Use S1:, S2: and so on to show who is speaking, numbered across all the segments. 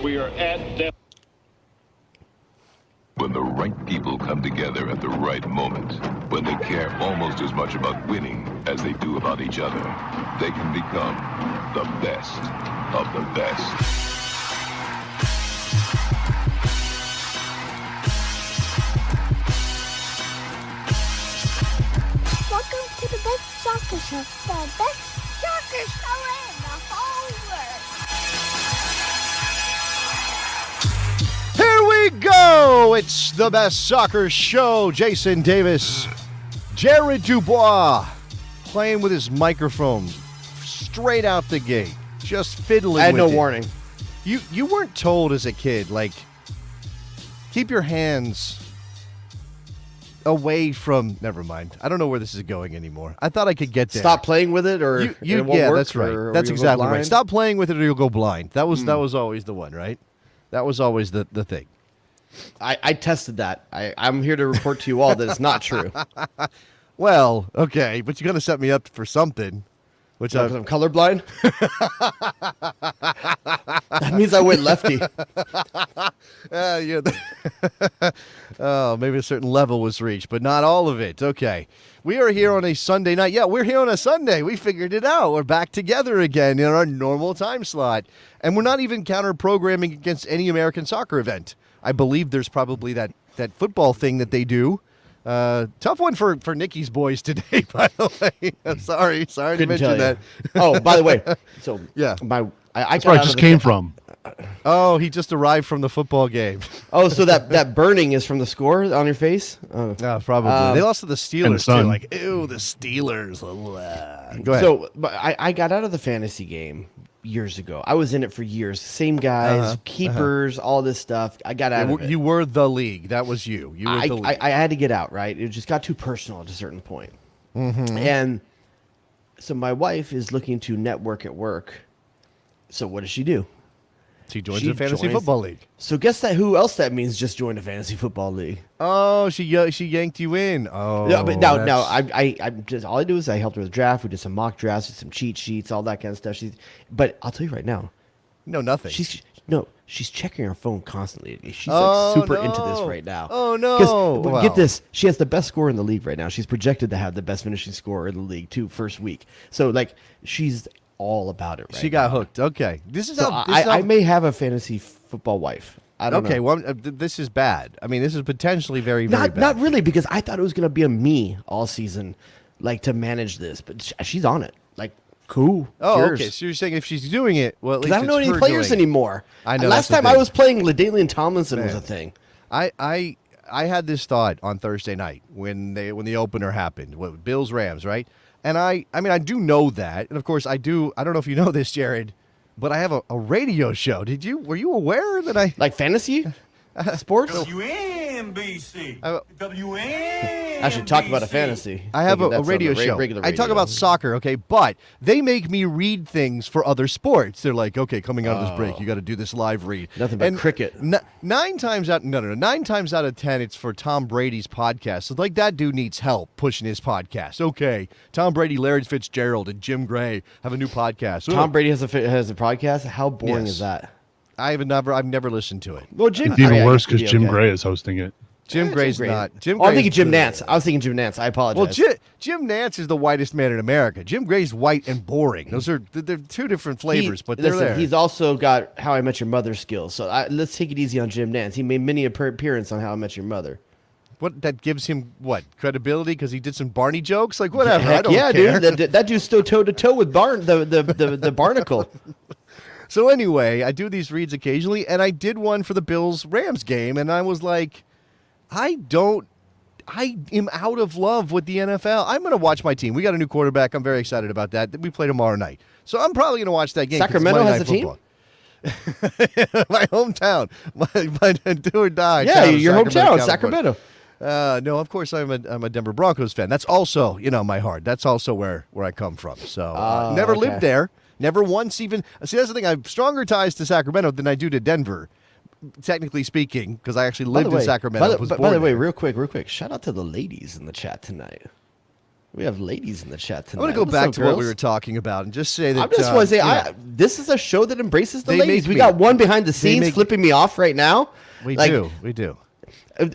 S1: We are at death.
S2: When the right people come together at the right moment, when they care almost as much about winning as they do about each other, they can become the best of the best.
S3: Welcome to the best soccer show. The best soccer show in the whole world.
S4: Here we go. It's the best soccer show. Jason Davis, Jared Dubois, playing with his microphone straight out the gate, just fiddling with it.
S5: I had no warning.
S4: You weren't told as a kid, like, keep your hands away from. Never mind. I don't know where this is going anymore. I thought I could get there.
S5: Stop playing with it, or it won't work,
S4: that's right.
S5: or
S4: That's
S5: you'll go
S4: exactly right.
S5: blind?
S4: Stop playing with it, or you'll go blind. That was always the one, right? That was always the thing.
S5: I tested that. I'm here to report to you all that it's not true.
S4: Well, okay, but you're gonna set me up for something, which
S5: Because I'm colorblind. That means I went lefty.
S4: yeah. Oh, maybe a certain level was reached, but not all of it. Okay. We are here on a Sunday night. Yeah, we're here on a Sunday. We figured it out. We're back together again in our normal time slot. And we're not even counter-programming against any American soccer event. I believe there's probably that football thing that they do. Tough one for Nikki's boys today, by the way. I'm sorry to
S5: Couldn't
S4: mention
S5: tell you.
S4: that.
S5: Oh, by the way, so
S4: Yeah.
S5: I
S6: That's where I just came from.
S4: Oh, he just arrived from the football game.
S5: Oh, so that burning is from the score on your face? Oh.
S4: Yeah, probably. They lost to the Steelers, too.
S6: sun.
S4: Like, ew, the Steelers. Go ahead.
S5: So but I got out of the fantasy game years ago. I was in it for years. Same guys, keepers, all this stuff. I got out of it.
S4: You were the league. That was you. You were the league.
S5: I had to get out, right? It just got too personal at a certain point. And so my wife is looking to network at work. So what does she do?
S4: She joins
S5: She
S4: the fantasy
S5: joins-
S4: football league.
S5: So guess who else that means just joined a fantasy football league.
S4: Oh, she yanked you in. Oh,
S5: No, but no,
S4: that's-
S5: I just all I do is I helped her with draft. We did some mock drafts, did some cheat sheets, all that kind of stuff. But I'll tell you right now,
S4: No, nothing.
S5: she's checking her phone constantly. She's
S4: Oh,
S5: like super into this
S4: no.
S5: right now.
S4: Oh, no.
S5: 'Cause,
S4: Wow.
S5: get this, she has the best score in the league right now. She's projected to have the best finishing score in the league too, first week. So like she's all about it. Right
S4: She got
S5: now.
S4: hooked. Okay, this is
S5: So
S4: how. This is how
S5: I may have a fantasy football wife. I don't
S4: okay,
S5: know.
S4: well, this is bad. I mean, this is potentially very, very bad.
S5: Not really, because I thought it was going to be a me all season, like to manage this. But she's on it. Like, cool.
S4: Oh,
S5: cheers.
S4: okay. So you're saying if she's doing it, well, at least
S5: Because I don't know
S4: it's
S5: any
S4: her
S5: players
S4: doing it.
S5: anymore.
S4: I know,
S5: Last
S4: that's the
S5: time I
S4: thing.
S5: was playing, LaDainian Tomlinson was
S4: Man.
S5: a thing.
S4: I had this thought on Thursday night when the opener happened. What, Bills Rams, right? And I mean I do know that, and of course I don't know if you know this, Jared, but I have a radio show. Were you aware that I
S5: Like fantasy sports?
S1: WNBC.
S5: I should talk about a fantasy.
S4: I have
S5: Thinking
S4: a
S5: that's on
S4: radio
S5: the
S4: show.
S5: regular
S4: I talk
S5: radio.
S4: about soccer, okay, but they make me read things for other sports. They're like, okay, coming out of this break, you got to do this live read.
S5: Nothing but cricket.
S4: 9 times out of 10, it's for Tom Brady's podcast. So like that dude needs help pushing his podcast. Okay, Tom Brady, Larry Fitzgerald, and Jim Gray have a new podcast.
S5: Tom Brady has a podcast. How boring
S4: Yes.
S5: is that?
S4: I've never listened to it.
S5: Well, Jim.
S6: It's even
S5: I
S6: worse
S5: could
S6: because
S5: be
S6: Jim
S5: okay.
S6: Gray is hosting it.
S4: Jim Gray's
S5: Gray.
S4: not. Jim
S5: Oh, I'm
S4: Gray's
S5: thinking Jim
S4: good.
S5: Nance. I was thinking Jim Nance. I apologize.
S4: Well, Jim Nance is the whitest man in America. Jim Gray's white and boring. They're two different flavors, but they're there.
S5: He's also got How I Met Your Mother skills. So let's take it easy on Jim Nance. He made many appearance on How I Met Your Mother.
S4: What that gives him what credibility because he did some Barney jokes? Like whatever. I
S5: Heck
S4: don't
S5: yeah,
S4: care.
S5: dude. That dude's still toe to toe with the Barnacle.
S4: So anyway, I do these reads occasionally, and I did one for the Bills Rams game, and I was like, I am out of love with the NFL. I'm going to watch my team. We got a new quarterback. I'm very excited about that. We play tomorrow night, so I'm probably going to watch that game. 'cause it's
S5: Sacramento
S4: Monday
S5: has
S4: Night
S5: a team?
S4: Football. My hometown, my do or die.
S5: Yeah,
S4: town of
S5: your hometown,
S4: California.
S5: Sacramento.
S4: No, of course I'm a Denver Broncos fan. That's also my heart. That's also where I come from. So never lived
S5: okay.
S4: there. Never once even. See, that's the thing. I have stronger ties to Sacramento than I do to Denver, technically speaking, because I actually lived in Sacramento.
S5: By the way, real quick, shout out to the ladies in the chat tonight. We have ladies in the chat tonight.
S4: I want to go
S5: What's
S4: back
S5: up,
S4: to
S5: girls?
S4: what we were talking about and just say that.
S5: I just want to say,
S4: you know,
S5: this is a show that embraces the
S4: They
S5: ladies.
S4: make
S5: We
S4: me-
S5: got one behind the
S4: they
S5: scenes
S4: make-
S5: flipping me off right now.
S4: we
S5: Like,
S4: do.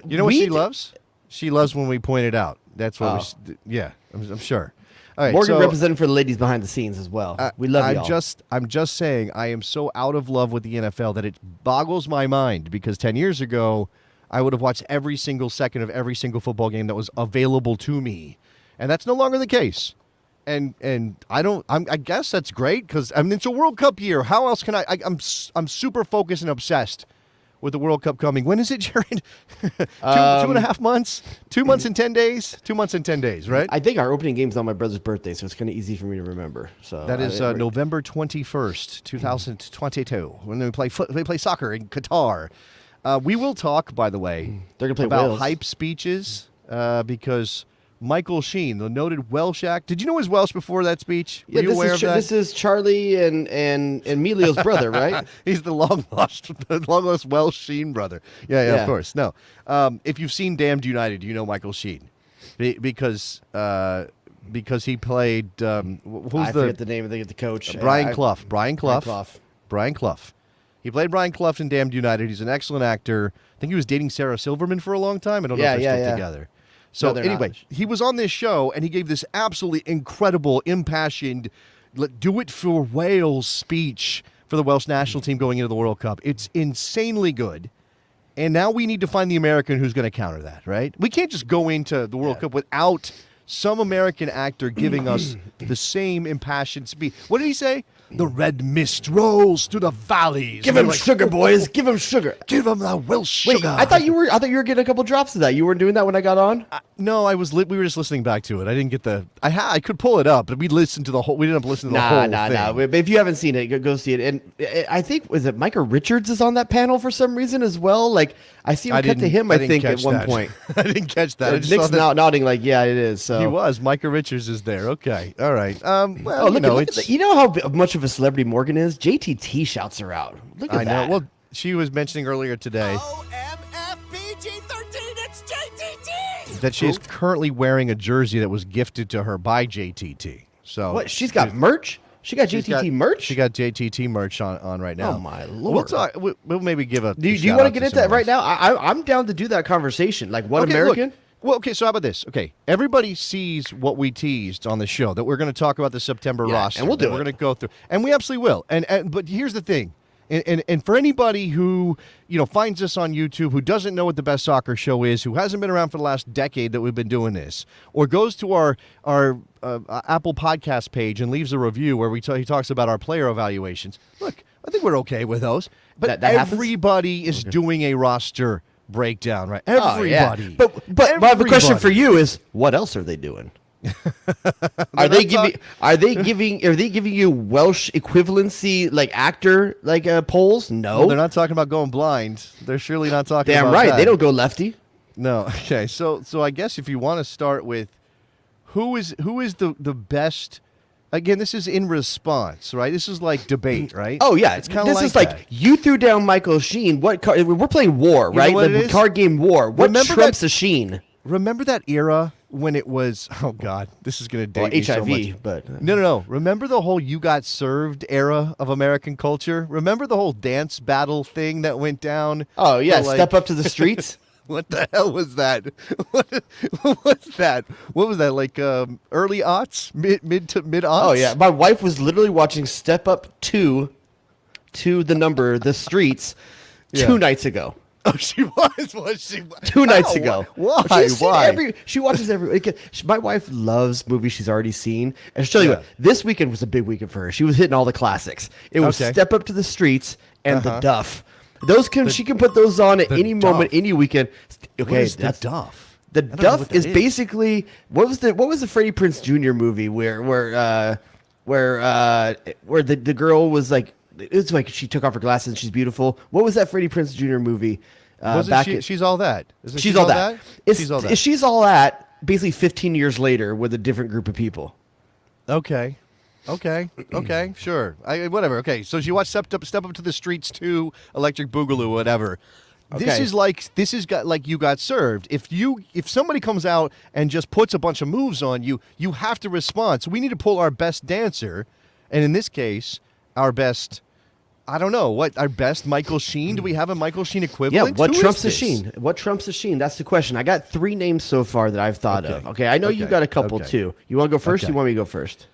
S4: You know what she loves? She loves when we point it out. That's what yeah, I'm sure. All right,
S5: Morgan
S4: so,
S5: representing for the ladies behind the scenes as well. We love y'all.
S4: I'm just saying I am so out of love with the NFL that it boggles my mind because 10 years ago I would have watched every single second of every single football game that was available to me. And that's no longer the case. And I guess that's great because I mean it's a World Cup year. How else can I'm super focused and obsessed with the World Cup coming. When is it, Jared? 2.5 months? 2 months and 10 days? 2 months and 10 days, right?
S5: I think our opening game's on my brother's birthday, so it's kind of easy for me to remember. So
S4: That is November 21st, 2022, when they play soccer in Qatar. We will talk, by the way,
S5: They're gonna play
S4: about
S5: Wales.
S4: hype speeches because Michael Sheen, the noted Welsh actor. Did you know he was Welsh before that speech? Were you aware of that?
S5: This is Charlie and Emilio's brother, right?
S4: He's the long lost Welsh Sheen brother. Yeah,
S5: Yeah.
S4: of course. No, if you've seen Damned United, you know Michael Sheen because he played.
S5: I forget the name of the coach.
S4: Brian Clough. Brian Clough.
S5: Clough.
S4: Brian Clough. He played Brian Clough in Damned United. He's an excellent actor. I think he was dating Sarah Silverman for a long time. I don't know if they're still together. So
S5: No, they're
S4: anyway,
S5: not.
S4: he was on this show and he gave this absolutely incredible, impassioned, do it for Wales speech for the Welsh national team going into the World Cup. It's insanely good. And now we need to find the American who's going to counter that, right? We can't just go into the World Cup without some American actor giving us the same impassioned speech. What did he say? The red mist rolls through the valleys.
S5: Give him sugar, boys. Give him sugar.
S4: Give him the Welsh
S5: Wait,
S4: sugar.
S5: I thought you were getting a couple drops of that. You weren't doing that when I got on.
S4: No, I was. We were just listening back to it. I didn't get the. I could pull it up, but we listened to the whole. We didn't listen to the whole thing.
S5: Nah. But if you haven't seen it, go see it. And I think was it Micah Richards is on that panel for some reason as well. Like I see him cut to him. I
S4: didn't
S5: think at
S4: catch
S5: one
S4: that.
S5: point.
S4: I didn't catch that. I just
S5: Nick's
S4: saw that
S5: nodding like, yeah, it is. So
S4: he was. Micah Richards is there. Okay, all right. Well,
S5: Oh, look
S4: it's.
S5: at you know how much of a celebrity Morgan is. JTT shouts her out. Look at
S4: I know.
S5: that.
S4: Well, she was mentioning earlier today
S1: OMFPG-13, it's JTT!
S4: that she is currently wearing a jersey that was gifted to her by JTT. So
S5: what? She's got merch. She got
S4: she's
S5: JTT merch.
S4: She got JTT merch on right now.
S5: Oh my lord!
S4: We'll talk. We'll maybe give a.
S5: Do you want to get into that right now? I'm down to do that conversation. Like one
S4: Okay,
S5: American.
S4: look. Well, okay, so how about this? Okay, everybody sees what we teased on the show, that we're going to talk about the September roster.
S5: and we'll do
S4: that
S5: it.
S4: We're going to go through. And we absolutely will. And but here's the thing. And for anybody who, finds us on YouTube, who doesn't know what the Best Soccer Show is, who hasn't been around for the last decade that we've been doing this, or goes to our Apple Podcast page and leaves a review where he talks about our player evaluations, look, I think we're okay with those. But
S5: That happens?
S4: everybody is doing a roster breakdown, right?
S5: Oh, yeah.
S4: Everybody.
S5: But the question
S4: Everybody.
S5: for you is, what else are they doing? Are they giving you Welsh equivalency like actor polls? No,
S4: Well, they're not talking about going blind. They're surely not talking
S5: damn
S4: about
S5: right.
S4: that.
S5: They don't go lefty.
S4: No. Okay. So I guess if you want to start with who is the best. Again, this is in response, right? This is like debate, right?
S5: Oh yeah,
S4: it's kind of
S5: this is
S4: that.
S5: like you threw down Michael Sheen. What we're playing War,
S4: know
S5: right?
S4: what it
S5: The
S4: is?
S5: card game War. What
S4: Remember
S5: trumps
S4: that-
S5: a Sheen?
S4: Remember that era when it was? Oh God, this is going to date
S5: Well,
S4: me so
S5: HIV,
S4: much.
S5: but
S4: No. Remember the whole "you got served" era of American culture? Remember the whole dance battle thing that went down?
S5: oh yeah,
S4: for, like-
S5: step up to the streets.
S4: What the hell was that? What was that? What was that? Like early aughts, mid aughts?
S5: Oh yeah, my wife was literally watching Step Up to the number the streets
S4: Yeah.
S5: 2 nights ago.
S4: Oh, she was she?
S5: 2 nights
S4: How?
S5: ago.
S4: Why?
S5: She's seen
S4: Why?
S5: she watches every. My wife loves movies she's already seen, and she'll tell you
S4: Yeah.
S5: what. This weekend was a big weekend for her. She was hitting all the classics. It was
S4: Okay.
S5: Step Up to the Streets and The Duff. She can put those on at
S4: The
S5: any moment,
S4: Duff.
S5: any weekend. Okay,
S4: What is the
S5: that's
S4: Duff?
S5: The
S4: I don't know
S5: Duff
S4: what that
S5: is
S4: is.
S5: basically what was the Freddie Prinze Jr. movie where the girl was like, it's like she took off her glasses and she's beautiful. What was that Freddie Prinze Jr. movie?
S4: She's all that. Isn't
S5: She's all that. It's,
S4: She's all that.
S5: She's all that. Basically, 15 years later, with a different group of people.
S4: Okay, sure. Whatever. Okay, so she watched Step Up to the Streets 2, Electric Boogaloo, whatever. This is like you got served. If somebody comes out and just puts a bunch of moves on you, you have to respond. So we need to pull our best dancer, and in this case, our best. I don't know our best Michael Sheen. Do we have a Michael Sheen equivalent?
S5: Yeah. What
S4: Who
S5: trumps
S4: is
S5: the
S4: this?
S5: Sheen? What trumps the Sheen? That's the question. I got 3 names so far that I've thought of. Okay. I know you got a couple too. You want to go first?
S4: Okay.
S5: You want me to go first?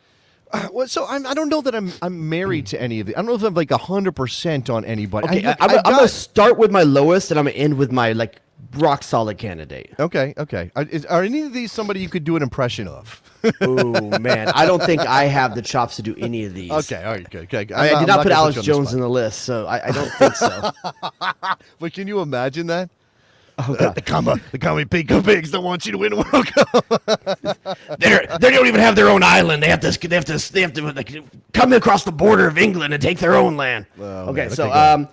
S4: Well, so I don't know that I'm married to any of the. I don't know if I'm like 100% on anybody.
S5: Okay. I'm gonna start with my lowest, and I'm gonna end with my like rock solid candidate.
S4: Okay. Are any of these somebody you could do an impression of?
S5: Oh man, I don't think I have the chops to do any of these.
S4: Okay, all right, good. Okay.
S5: I did not put Alex Jones in the list, so I don't think so.
S4: But can you imagine that?
S5: Oh god,
S4: The Commie Pigs don't want you to win a World Cup.
S5: they don't even have their own island. They have to like, come across the border of England and take their own land.
S4: Oh,
S5: Okay,
S4: man.
S5: so
S4: Okay,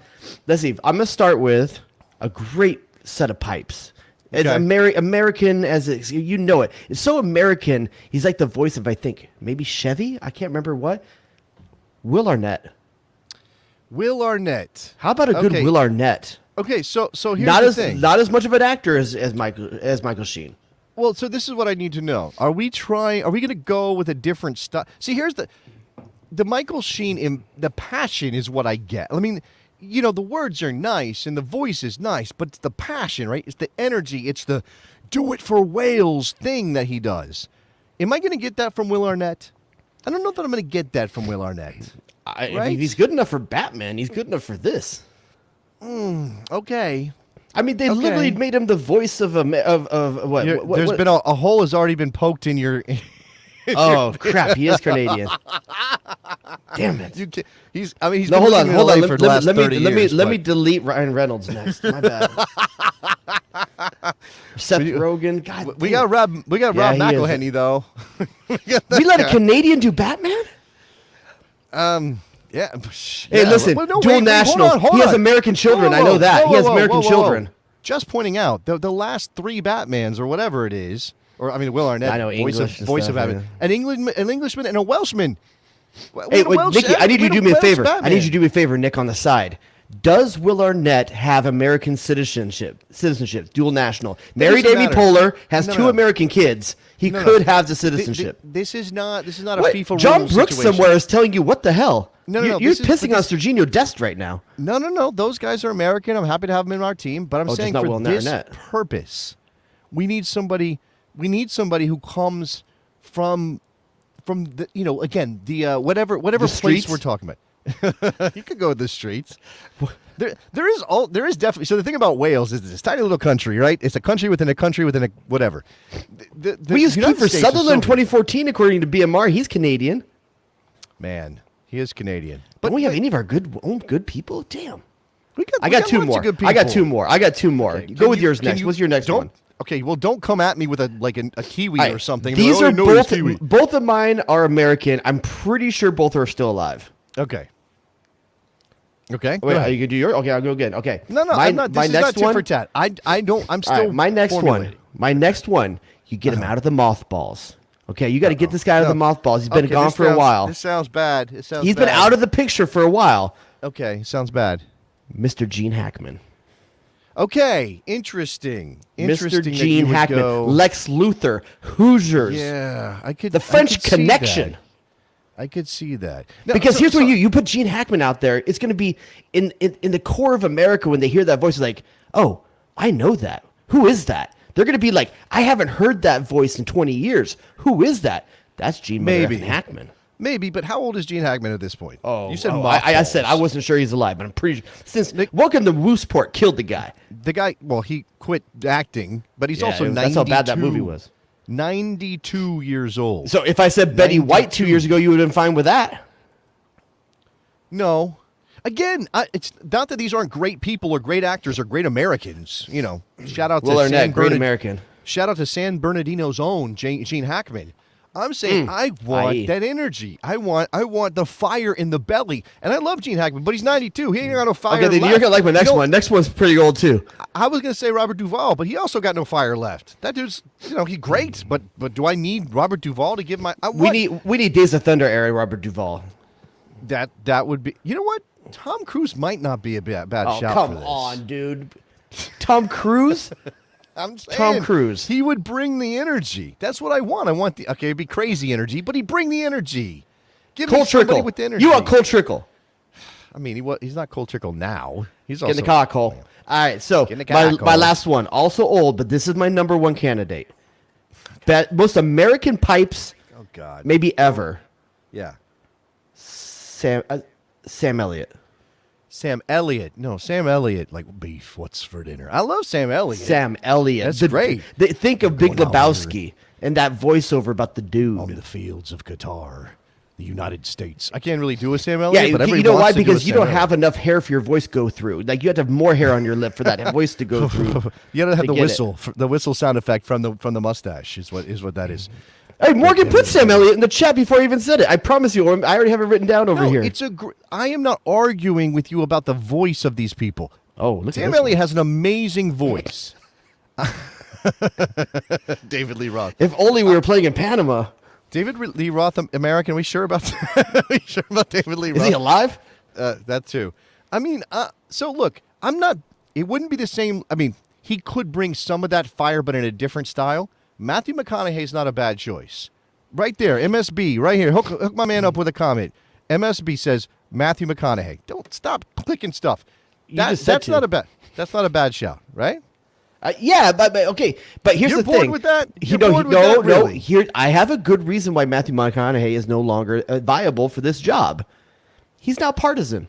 S5: let's see. I'm gonna start with a great set of pipes. It's
S4: Okay.
S5: American as you know it. It's so American. He's like the voice of I think maybe Chevy. I can't remember what. Will Arnett.
S4: Will Arnett.
S5: How about a good
S4: Okay.
S5: Will Arnett?
S4: Okay, so here's
S5: Not
S4: the
S5: as
S4: thing.
S5: not as much of an actor as Michael Sheen.
S4: Well, so this is what I need to know. Are we going to go with a different style? See, here's the Michael Sheen, the passion is what I get. I mean, the words are nice and the voice is nice, but it's the passion, right? It's the energy. It's the do it for Wales thing that he does. Am I going to get that from Will Arnett? I don't know that I'm going to get that from Will Arnett.
S5: If he's good enough for Batman, he's good enough for this.
S4: Okay.
S5: I mean, they literally made him the voice of what?
S4: There's been a hole has already been poked in your.
S5: Oh crap! He is Canadian. Damn it!
S4: He's been
S5: No, hold on.
S4: living in LA for the last 30 years.
S5: Let me delete Ryan Reynolds next. My bad. Seth Rogen. God,
S4: We got Rob
S5: he is.
S4: McElhenney though.
S5: We let a Canadian do Batman?
S4: Yeah.
S5: Hey, listen, dual national.
S4: Hold
S5: He has
S4: on.
S5: American children. I know that. He has American children.
S4: Just pointing out the last 3 Batmans or whatever it is, or I mean Will Arnett,
S5: I know,
S4: voice
S5: English
S4: of
S5: and stuff,
S4: Batman, an Englishman, and a Welshman.
S5: Hey, wait, Nikki, I need you to do me a favor. I need you to do me a favor, Nick, on the side. Does Will Arnett have American citizenship, dual national? Married
S4: doesn't
S5: Amy
S4: matter.
S5: Poehler, has
S4: No,
S5: 2
S4: no.
S5: American kids. He
S4: No,
S5: could
S4: no.
S5: have the citizenship.
S4: This is not a
S5: What?
S4: FIFA
S5: John
S4: rule
S5: Brooks
S4: situation.
S5: somewhere is telling you what the hell?
S4: No,
S5: You're
S4: this is-
S5: pissing
S4: but
S5: on
S4: this-
S5: Serginho Dest right now.
S4: No. Those guys are American. I'm happy to have them in our team. But I'm
S5: just
S4: saying
S5: not
S4: for
S5: Will
S4: this
S5: Arnett.
S4: purpose, we need somebody who comes from the again the whatever place
S5: streets?
S4: we're talking about. You could go with the streets. There is definitely. So the thing about Wales is this tiny little country, right? It's a country within a whatever.
S5: We used
S4: United
S5: Kiefer
S4: States is
S5: Sutherland in
S4: so-
S5: 2014, according to BMR. He's Canadian.
S4: Man, he is Canadian.
S5: But don't we have any of our good people? Damn.
S4: I got
S5: 2
S4: lots
S5: more.
S4: of good
S5: I got
S4: people.
S5: 2 more.
S4: Okay,
S5: Go
S4: can
S5: with
S4: you-
S5: yours
S4: can
S5: next.
S4: you-
S5: What's your next
S4: don't,
S5: one?
S4: Okay, well, don't come at me with a Kiwi
S5: All right,
S4: or something.
S5: These
S4: Like,
S5: are
S4: "Oh, no, it's
S5: both
S4: Kiwi."
S5: both of mine are American. I'm pretty sure both are still alive.
S4: Okay. Okay.
S5: Wait,
S4: go
S5: are
S4: ahead.
S5: you gonna do yours? Okay, I'll go again. Okay.
S4: No,
S5: My,
S4: I'm not. This
S5: my
S4: is
S5: next
S4: not tit
S5: one.
S4: for tat. I don't. I'm still.
S5: All right, my next one.
S4: formulating.
S5: My next one. You get him out of the mothballs. Okay, you got to get this guy out of the mothballs. He's been
S4: Okay,
S5: gone
S4: this
S5: for a
S4: sounds-
S5: while.
S4: This sounds bad. It sounds.
S5: He's been
S4: bad.
S5: out of the picture for a while.
S4: Okay, sounds bad.
S5: Mr. Gene Hackman.
S4: Okay, interesting. Interesting.
S5: Mr.
S4: that
S5: Gene
S4: you would
S5: Hackman.
S4: go-
S5: Lex Luthor. Hoosiers.
S4: Yeah, I could.
S5: The
S4: I
S5: French
S4: could see
S5: Connection.
S4: that. I could see that. No,
S5: Because
S4: so-
S5: here's what
S4: so-
S5: you put Gene Hackman out there, it's going to be in the core of America when they hear that voice, like, oh, I know that. Who is that? They're going to be like, I haven't heard that voice in 20 years. Who is that? That's Gene
S4: Maybe.
S5: Hackman.
S4: Maybe, but how old is Gene Hackman at this point? You said
S5: I said I
S4: mothballs.
S5: wasn't sure he's alive, but I'm pretty sure. Since Welcome to Mooseport killed the guy.
S4: The guy. Well, he quit acting, but he's
S5: Yeah,
S4: also 92.
S5: that's how bad that movie was.
S4: 92 years old.
S5: So if I said Betty White 2 years ago, you would have been fine with that.
S4: No. Again, it's not that these aren't great people or great actors or great Americans. Shout out to
S5: Will Arnett,
S4: San
S5: great
S4: Bernard-
S5: American.
S4: Shout out to San Bernardino's own Gene Hackman. I'm saying I want
S5: Aye.
S4: that energy. I want the fire in the belly. And I love Gene Hackman, but he's 92. He ain't got no fire
S5: Okay, then
S4: left.
S5: you're going to like my next one. Next one's pretty old, too.
S4: I was going to say Robert Duvall, but he also got no fire left. That dude's, he's great, but do I need Robert Duvall to give my
S5: We need Days of Thunder era Robert Duvall.
S4: that would be. You know what? Tom Cruise might not be a bad
S5: Oh,
S4: shout
S5: come
S4: for this.
S5: on, dude. Tom Cruise?
S4: I'm saying
S5: Tom Cruise.
S4: He would bring the energy. That's what I want. I want it'd be crazy energy, but he'd bring the energy. Give
S5: Cole
S4: me somebody
S5: Trickle.
S4: with the energy.
S5: You want Cole Trickle?
S4: I mean, he's not Cole Trickle now. He's
S5: Get in
S4: also
S5: the car, Cole. All right, so
S4: Get in the car,
S5: my
S4: Cole.
S5: last one, also old, but this is my number one candidate. Most American pipes,
S4: Oh God.
S5: maybe ever.
S4: Yeah.
S5: Sam Elliott.
S4: Sam Elliott. No, Sam Elliott. Like beef. What's for dinner? I love Sam Elliott.
S5: Sam Elliott.
S4: That's great.
S5: Think of Big
S4: Going out
S5: Lebowski and that voiceover about the
S4: On
S5: dude.
S4: the fields of Qatar, the United States. I can't really do a Sam Elliott,
S5: Yeah,
S4: but
S5: you
S4: everybody
S5: know why?
S4: wants to do a
S5: Because you
S4: Sam
S5: don't have
S4: Elliott.
S5: enough hair for your voice to go through. Like you have to have more hair on your lip for that voice to go through.
S4: You gotta have
S5: to
S4: the
S5: get
S4: whistle, the whistle sound effect from the mustache is what that is.
S5: Hey, Morgan put Sam Elliott in the chat before I even said it. I promise you, I already have it written down over
S4: No,
S5: here.
S4: it's I am not arguing with you about the voice of these people.
S5: Oh, look
S4: Sam
S5: at this
S4: Elliott
S5: one.
S4: has an amazing voice. David Lee Roth.
S5: If only we were playing in Panama.
S4: David Lee Roth, American. We sure about we sure about David Lee Roth?
S5: Is he alive?
S4: That too. I mean, so look, I'm not. It wouldn't be the same. I mean, he could bring some of that fire, but in a different style. Matthew McConaughey's not a bad choice. Right there, MSB, right here. Hook my man up with a comment. MSB says Matthew McConaughey. Don't stop clicking stuff.
S5: just said
S4: That's
S5: to.
S4: not a bad. That's not a bad shout, right?
S5: Yeah, but okay. But here's
S4: You're
S5: the
S4: bored
S5: thing.
S4: with that? You're
S5: No,
S4: bored with that, really?
S5: Here, I have a good reason why Matthew McConaughey is no longer viable for this job. He's not partisan.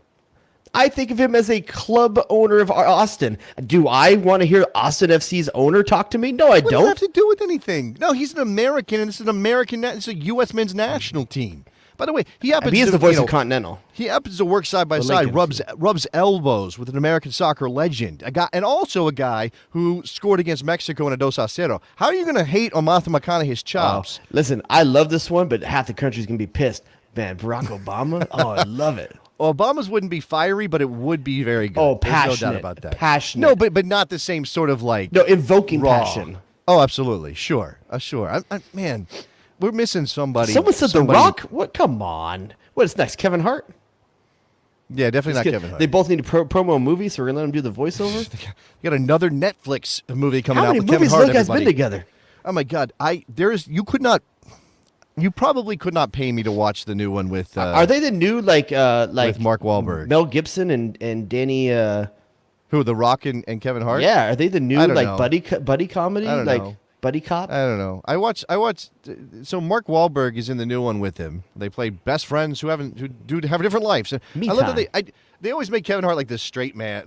S5: I think of him as a club owner of Austin. Do I want to hear Austin FC's owner talk to me? No, I
S4: What does that
S5: don't.
S4: have to do with anything? No, he's an American, and it's an American. It's a U.S. men's national team. By the way, he happens
S5: He is
S4: to
S5: the voice
S4: you know,
S5: of Continental.
S4: He happens to work side by
S5: The
S4: side,
S5: Lincolns.
S4: rubs elbows with an American soccer legend, a guy, and also a guy who scored against Mexico in a 2-0. How are you going to hate on Matthew McConaughey's chops?
S5: Listen, I love this one, but half the country's going to be pissed. Man, Barack Obama? Oh, I love it.
S4: Obama's wouldn't be fiery, but it would be very good.
S5: Oh,
S4: There's
S5: passionate.
S4: no doubt about that.
S5: Passionate.
S4: No, but not the same sort of like
S5: No, invoking
S4: raw.
S5: passion.
S4: Oh, absolutely, sure, sure. Man, we're missing somebody.
S5: Someone said
S4: somebody-
S5: The Rock? What? Come on. What's next? Kevin Hart?
S4: Yeah, definitely not
S5: Just
S4: Kevin Hart.
S5: They both need to promo a movie, so we're going to let them do the voiceover?
S4: You got another Netflix movie coming
S5: How
S4: out
S5: many
S4: with Kevin
S5: movies
S4: Hart.
S5: those guys been
S4: everybody.
S5: together?
S4: Oh my God! You probably could not pay me to watch the new one with.
S5: Are they the new, like
S4: with Mark Wahlberg?
S5: Mel Gibson and Danny...
S4: Who, The Rock and Kevin Hart?
S5: Yeah, are they the new
S4: I don't
S5: like
S4: know.
S5: buddy comedy?
S4: I don't
S5: like
S4: know.
S5: buddy cop?
S4: I don't know. I watched. So Mark Wahlberg is in the new one with him. They play best friends who have different lives.
S5: Me
S4: I love
S5: time.
S4: that they always make Kevin Hart like the straight man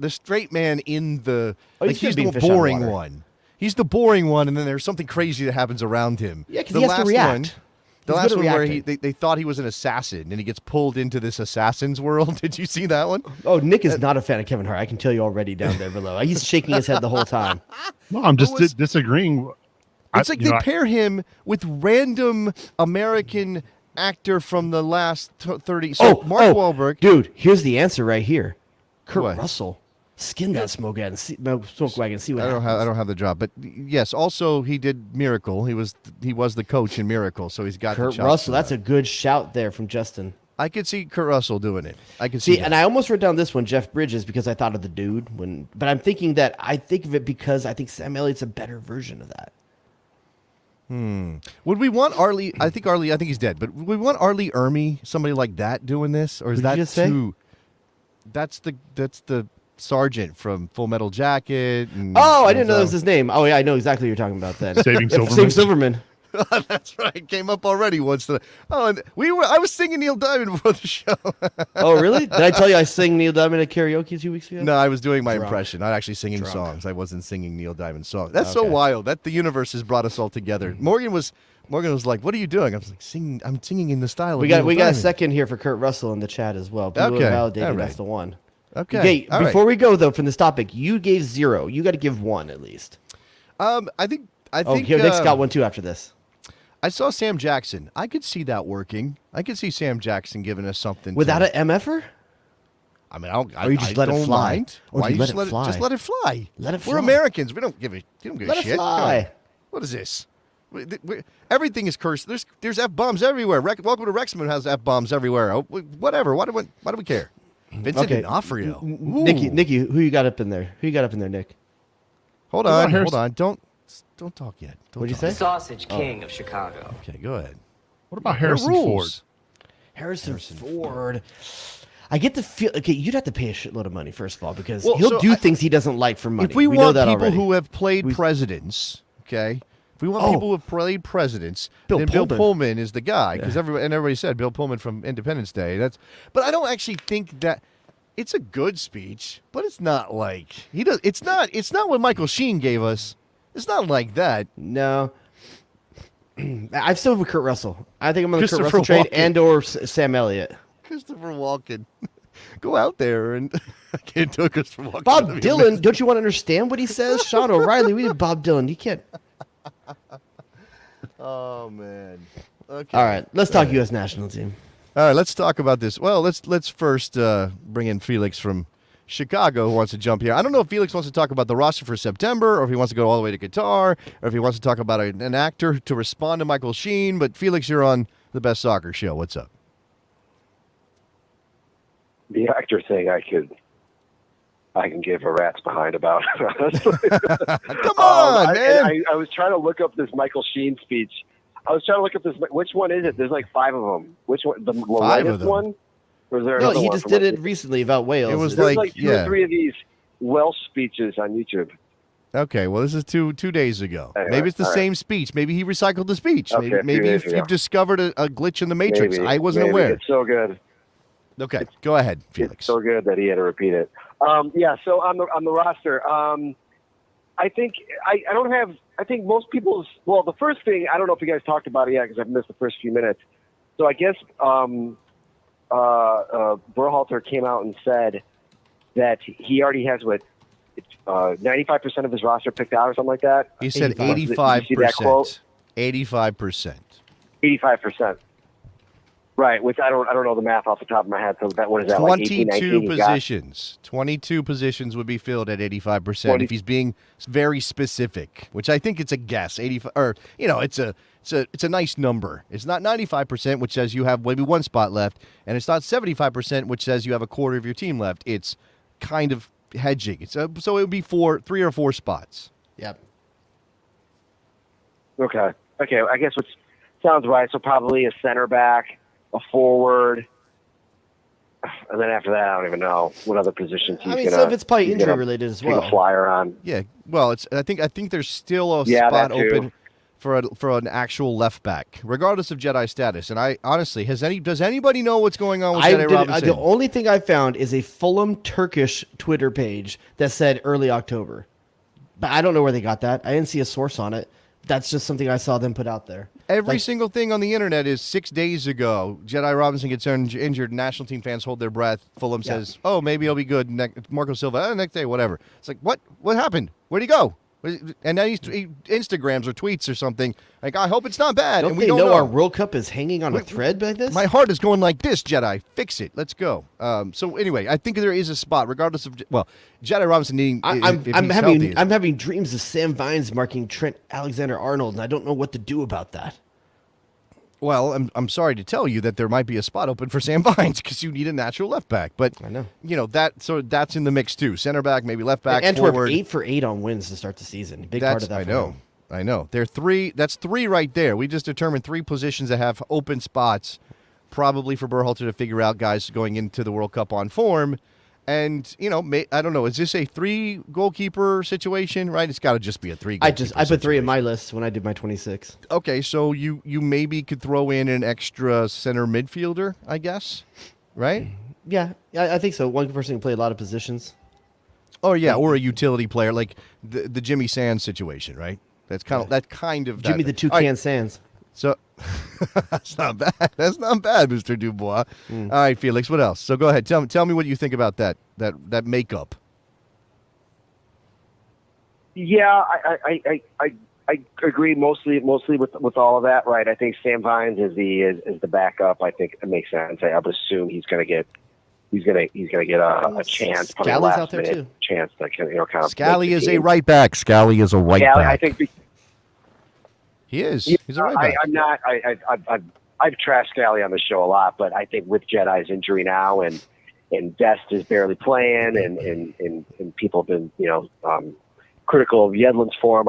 S4: in the
S5: Oh,
S4: like
S5: he's
S4: he's
S5: gonna
S4: the
S5: be fish out of
S4: boring
S5: water.
S4: one. He's the boring one, and then there's something crazy that happens around him.
S5: Yeah, 'cause
S4: The
S5: he has to
S4: last
S5: react.
S4: one- The
S5: He's
S4: last
S5: good
S4: one
S5: at
S4: where
S5: reacting.
S4: they thought he was an assassin, and he gets pulled into this assassin's world. Did you see that one?
S5: Oh, Nick is not a fan of Kevin Hart. I can tell you already down there below. He's shaking his head the whole time.
S6: No, I'm just
S4: was-
S6: disagreeing.
S4: It's like they pair him with random American actor from the last 30. So Mark Wahlberg.
S5: Dude, here's the answer right here. Kurt
S4: What?
S5: Russell. Skin that smoke wagon. Smoke wagon. See what
S4: I
S5: happens.
S4: don't have the job, but yes. Also, he did Miracle. He was the coach in Miracle, so he's got the
S5: Kurt
S4: chops
S5: Russell.
S4: for
S5: That's
S4: that.
S5: a good shout there from Justin.
S4: I could see Kurt Russell doing it. I could see.
S5: See,
S4: that.
S5: and I almost wrote down this one, Jeff Bridges, because I thought of the dude. But I'm thinking that I think of it because I think Sam Elliott's a better version of that.
S4: Would we want Arlie? I think he's dead. But would we want Arlie Ermy, somebody like that, doing this, or is
S5: What did
S4: that
S5: you just say?
S4: too? That's the sergeant from Full Metal Jacket. And,
S5: Oh, I didn't know that was his name. Oh, yeah, I know exactly what you're talking about then.
S6: Saving Silverman.
S5: Saving Silverman.
S4: That's right. Came up already once. Oh, and I was singing Neil Diamond before the show.
S5: Oh, really? Did I tell you I sang Neil Diamond at karaoke 2 weeks ago?
S4: No, I was doing my
S5: Drunk.
S4: impression, not actually singing
S5: Drunk.
S4: songs. I wasn't singing Neil Diamond songs. That's so
S5: Okay.
S4: wild. That the universe has brought us all together. Morgan was like, "What are you doing?" I was like, "Singing. I'm singing in the style
S5: We
S4: of
S5: got
S4: Neil
S5: we got a
S4: Diamond."
S5: second here for Kurt Russell in the chat as well. People
S4: Okay,
S5: are validating
S4: all right.
S5: that's the one.
S4: Okay. all right.
S5: before we go though from this topic, you gave 0. You got to give 1 at least.
S4: I think.
S5: Oh, here, Nick's got 1 too after this.
S4: I saw Sam Jackson. I could see that working. I could see Sam Jackson giving us something.
S5: Without an MFer?
S4: I mean, I
S5: Or you just
S4: I
S5: let it
S4: don't
S5: fly?
S4: mind.
S5: Or
S4: Why
S5: do you let
S4: just
S5: it fly?
S4: Just let it fly.
S5: Let it
S4: We're
S5: fly.
S4: Americans. We don't give a
S5: Let it
S4: shit.
S5: fly.
S4: What is this? Everything is cursed. There's F-bombs everywhere. Welcome to Rexman has F-bombs everywhere. Oh, whatever. Why do we care? Vincent
S5: Okay.
S4: D'Onofrio.
S5: Nikki, who you got up in there? Who you got up in there, Nick?
S4: Hold on. Don't talk yet.
S5: What'd you say?
S6: Sausage King of Chicago.
S4: Okay, go ahead.
S7: What about Harrison Ford?
S5: Harrison Ford. I get the feel. Okay, you'd have to pay a shitload of money first of all because
S4: Well,
S5: he'll
S4: so
S5: do things he doesn't like for money.
S4: If we
S5: know
S4: want
S5: that
S4: people
S5: already.
S4: who have played presidents, okay? If we want people who have played presidents,
S5: Bill
S4: then Bill
S5: Pullman.
S4: Pullman is the guy because everybody said Bill Pullman from Independence Day. But I don't actually think that it's a good speech. But it's not like he does. It's not what Michael Sheen gave us. It's not like that.
S5: No. I'm still with Kurt Russell. I think I'm on the Kurt
S4: Christopher
S5: Russell trade
S4: Walken.
S5: and or Sam Elliott.
S4: Christopher Walken, go out there and I can't do Christopher Walken.
S5: Bob
S4: That'd be
S5: Dylan,
S4: amazing.
S5: don't you want to understand what he says? Sean O'Reilly, we did Bob Dylan. You can't.
S4: Oh man. Okay.
S5: All right, let's talk U.S. national team.
S4: All right, let's talk about this. Well, let's first bring in Felix from Chicago who wants to jump here. I don't know if Felix wants to talk about the roster for September or if he wants to go all the way to Qatar or if he wants to talk about an actor to respond to Michael Sheen. But Felix, you're on the Best Soccer Show. What's up?
S8: The actor thing I can give a rat's behind about. Honestly.
S4: Come on, man.
S8: I was trying to look up this Michael Sheen speech. I was trying to look up this. Which one is it? There's like 5 of them. Which one? The latest
S4: them.
S8: one? Or is there
S5: No,
S8: another
S5: he
S8: one
S5: just
S8: from
S5: did
S8: like-
S5: it recently about Wales.
S4: It was
S8: There's
S4: like,
S8: like 2 or 3 of these Welsh speeches on YouTube.
S4: Okay, well, this is two days ago.
S8: Anyway,
S4: Maybe it's the
S8: all right.
S4: same speech. Maybe he recycled the speech.
S8: Okay, a few
S4: maybe
S8: days
S4: you've
S8: ago.
S4: discovered a glitch in the Matrix.
S8: Maybe,
S4: I wasn't
S8: maybe.
S4: aware.
S8: It's so good.
S4: Okay, go ahead, Felix.
S8: It's so good that he had to repeat it. So on the roster, I think I don't have. I think most people's. Well, the first thing I don't know if you guys talked about it yet because I've missed the first few minutes. So I guess Berhalter came out and said that he already has 95% of his roster picked out or something like that.
S4: He said
S8: 85%. Did you see that quote?
S4: 85%.
S8: 85%. Right, which I don't know the math off the top of my head. So that what is that? Like 18,
S4: 22
S8: 19 he's got?
S4: positions. 22 positions would be filled at 85% if he's being very specific, which I think it's a guess. 85 or it's a nice number. It's not 95%, which says you have maybe one spot left, and it's not 75%, which says you have a quarter of your team left. It's kind of hedging. So it would be 3 or 4 spots.
S5: Yep.
S8: Okay. I guess which sounds right. So probably a center back, a forward, and then after that, I don't even know what other positions he's gonna.
S5: Some of it's probably
S8: he's
S5: injury
S8: gonna
S5: related as
S8: take
S5: well.
S8: a flyer on.
S4: Yeah. Well, I think there's still a
S8: Yeah,
S4: spot
S8: that too.
S4: open for an actual left back, regardless of Jedi status. And I honestly, does anybody know what's going on with Jedi Robinson?
S5: The only thing I found is a Fulham Turkish Twitter page that said early October, but I don't know where they got that. I didn't see a source on it. That's just something I saw them put out there.
S4: Every single thing on the internet is 6 days ago. Jedi Robinson gets injured. National team fans hold their breath. Fulham says, "Oh, maybe he'll be good." Marco Silva, next day, whatever. It's like, what happened? Where'd he go? And then he Instagrams or tweets or something. Like, I hope it's not bad.
S5: Don't
S4: and we
S5: they
S4: don't
S5: know
S4: know
S5: our World Cup is hanging on a thread by this?
S4: My heart is going like this, Jedi. Fix it. Let's go. So anyway, I think there is a spot, regardless of Jedi Robinson needing. if he's healthy.
S5: I'm having dreams of Sam Vines marking Trent Alexander-Arnold, and I don't know what to do about that.
S4: Well, I'm sorry to tell you that there might be a spot open for Sam Vines because you need a natural left back. But
S5: I know.
S4: That's in the mix too. Center back, maybe left back,
S5: Antwerp
S4: forward.
S5: 8 for 8 on wins to start the season. Big part of that.
S4: I know. They're 3. That's 3 right there. We just determined 3 positions that have open spots, probably for Berhalter to figure out guys going into the World Cup on form. And I don't know. Is this a 3 goalkeeper situation? Right? It's got to just be a 3.
S5: I put 3 in my list when I did my 26.
S4: Okay, so you maybe could throw in an extra center midfielder, I guess, right?
S5: Yeah, I think so. One person can play a lot of positions.
S4: Oh yeah, or a utility player like the Jimmy Sands situation, right? That's kind of
S5: Jimmy the Toucan Sands.
S4: So that's not bad. That's not bad, Mr. Dubois. All right, Felix. What else? So go ahead. Tell me what you think about that makeup.
S8: Yeah, I agree mostly with all of that. Right. I think Sam Vines is the backup. I think it makes sense. I would assume he's gonna get a chance. Probably a
S5: Scally's
S8: last
S5: out there
S8: minute
S5: too.
S8: Chance that can kind of.
S4: Scally
S8: make the
S4: is a
S8: team.
S4: right back. Scally is a right
S8: Yeah,
S4: back.
S8: I think.
S4: He is.
S8: Yeah,
S4: He's a right back.
S8: I'm not. I've trashed Scally on the show a lot, but I think with Jedi's injury now and Dest is barely playing and people have been critical of Yedlin's form.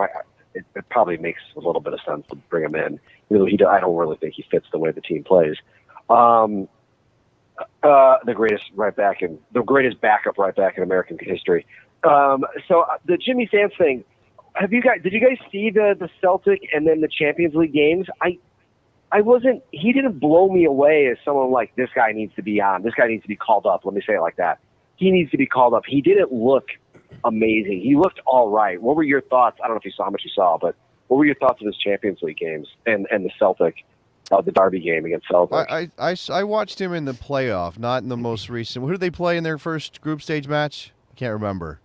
S8: It probably makes a little bit of sense to bring him in. Even though I don't really think he fits the way the team plays. The greatest backup right back in American history. So the Jimmy Sands thing. Did you guys see the Celtic and then the Champions League games? He didn't blow me away as someone like, this guy needs to be on. This guy needs to be called up. Let me say it like that. He needs to be called up. He didn't look amazing. He looked all right. What were your thoughts? I don't know if you saw how much you saw, but what were your thoughts of his Champions League games and the Celtic, the Derby game against Celtic?
S4: I watched him in the playoff, not in the most recent. Who did they play in their first group stage match? I can't remember.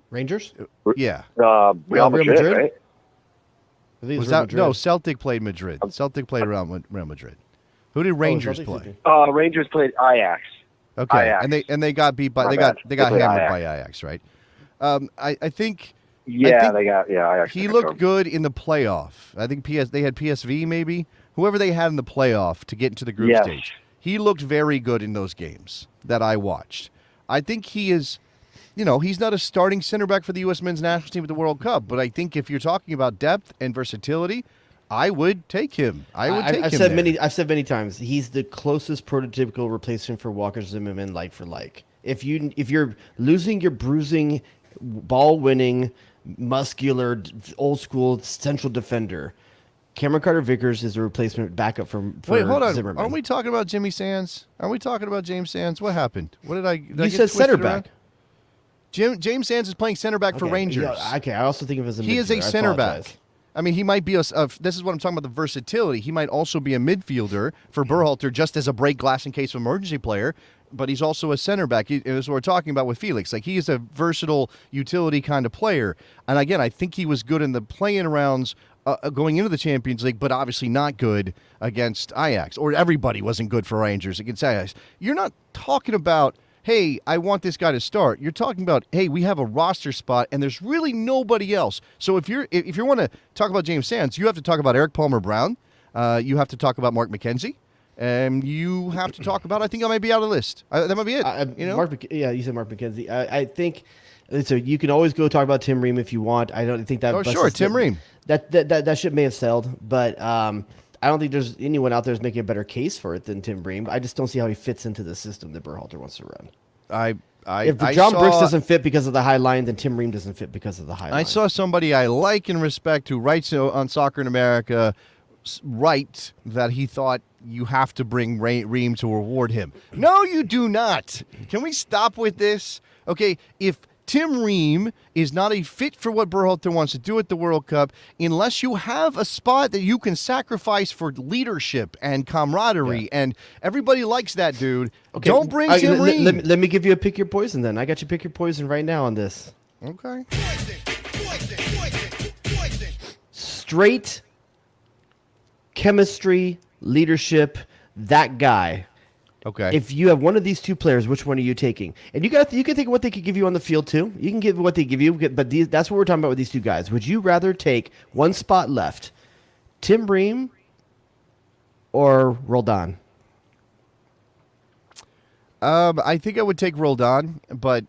S5: Rangers?
S4: Yeah.
S8: Real Madrid, right?
S4: Was that no? Celtic played Madrid. Celtic played Real Madrid. Who did Rangers play?
S8: Rangers played Ajax.
S4: Okay,
S8: Ajax.
S4: and they got beat by they got hammered by Ajax, right? I think.
S8: Yeah, they got Ajax.
S4: He looked good in the playoff. I think they had PSV maybe. Whoever they had in the playoff to get into the group stage. He looked very good in those games that I watched. I think he is. He's not a starting center back for the U.S. men's national team at the World Cup, but I think if you're talking about depth and versatility, I would take him. I've said
S5: many times, he's the closest prototypical replacement for Walker Zimmerman, like for like. If you're losing your bruising, ball-winning, muscular, old-school central defender, Cameron Carter-Vickers is a replacement backup for
S4: Wait, hold on.
S5: Zimmerman.
S4: Aren't we talking about Jimmy Sands? Are we talking about James Sands? What happened? Did I
S5: you said center back.
S4: James Sands is playing center back for Rangers.
S5: Yeah, okay, I also think of him as a midfielder.
S4: He is a center back. I mean, he might be this is what I'm talking about, the versatility. He might also be a midfielder for Berhalter, just as a break glass in case of emergency player, but he's also a center back. This is what we're talking about with Felix. Like, he is a versatile utility kind of player. And again, I think he was good in the play-in rounds going into the Champions League, but obviously not good against Ajax. Or everybody wasn't good for Rangers against Ajax. You're not talking about, hey, I want this guy to start. You're talking about, hey, we have a roster spot, and there's really nobody else. So if you want to talk about James Sands, you have to talk about Eric Palmer-Brown. You have to talk about Mark McKenzie. And you have to talk about, I think I might be out of the list. That might be it.
S5: You said Mark McKenzie. I think, so you can always go talk about Tim Ream if you want. I don't think that.
S4: Oh, sure, Tim Ream.
S5: That ship may have sailed, but I don't think there's anyone out there who's making a better case for it than Tim Ream. I just don't see how he fits into the system that Berhalter wants to run. If John Brooks doesn't fit because of the high line, then Tim Ream doesn't fit because of the high line.
S4: I saw somebody I like and respect who writes on Soccer in America write that he thought you have to bring Ream to reward him. No, you do not. Can we stop with this? Okay, if Tim Ream is not a fit for what Berhalter wants to do at the World Cup, unless you have a spot that you can sacrifice for leadership and camaraderie, and everybody likes that dude, okay, don't bring Tim Ream.
S5: Let me give you a pick your poison then. I got you pick your poison right now on this.
S4: Okay.
S5: Straight chemistry, leadership, that guy.
S4: Okay.
S5: If you have one of these two players, which one are you taking? And you can think of what they could give you on the field too. You can give what they give you, but that's what we're talking about with these two guys. Would you rather take one spot left, Tim Ream or Roldan?
S4: I think I would take Roldan, but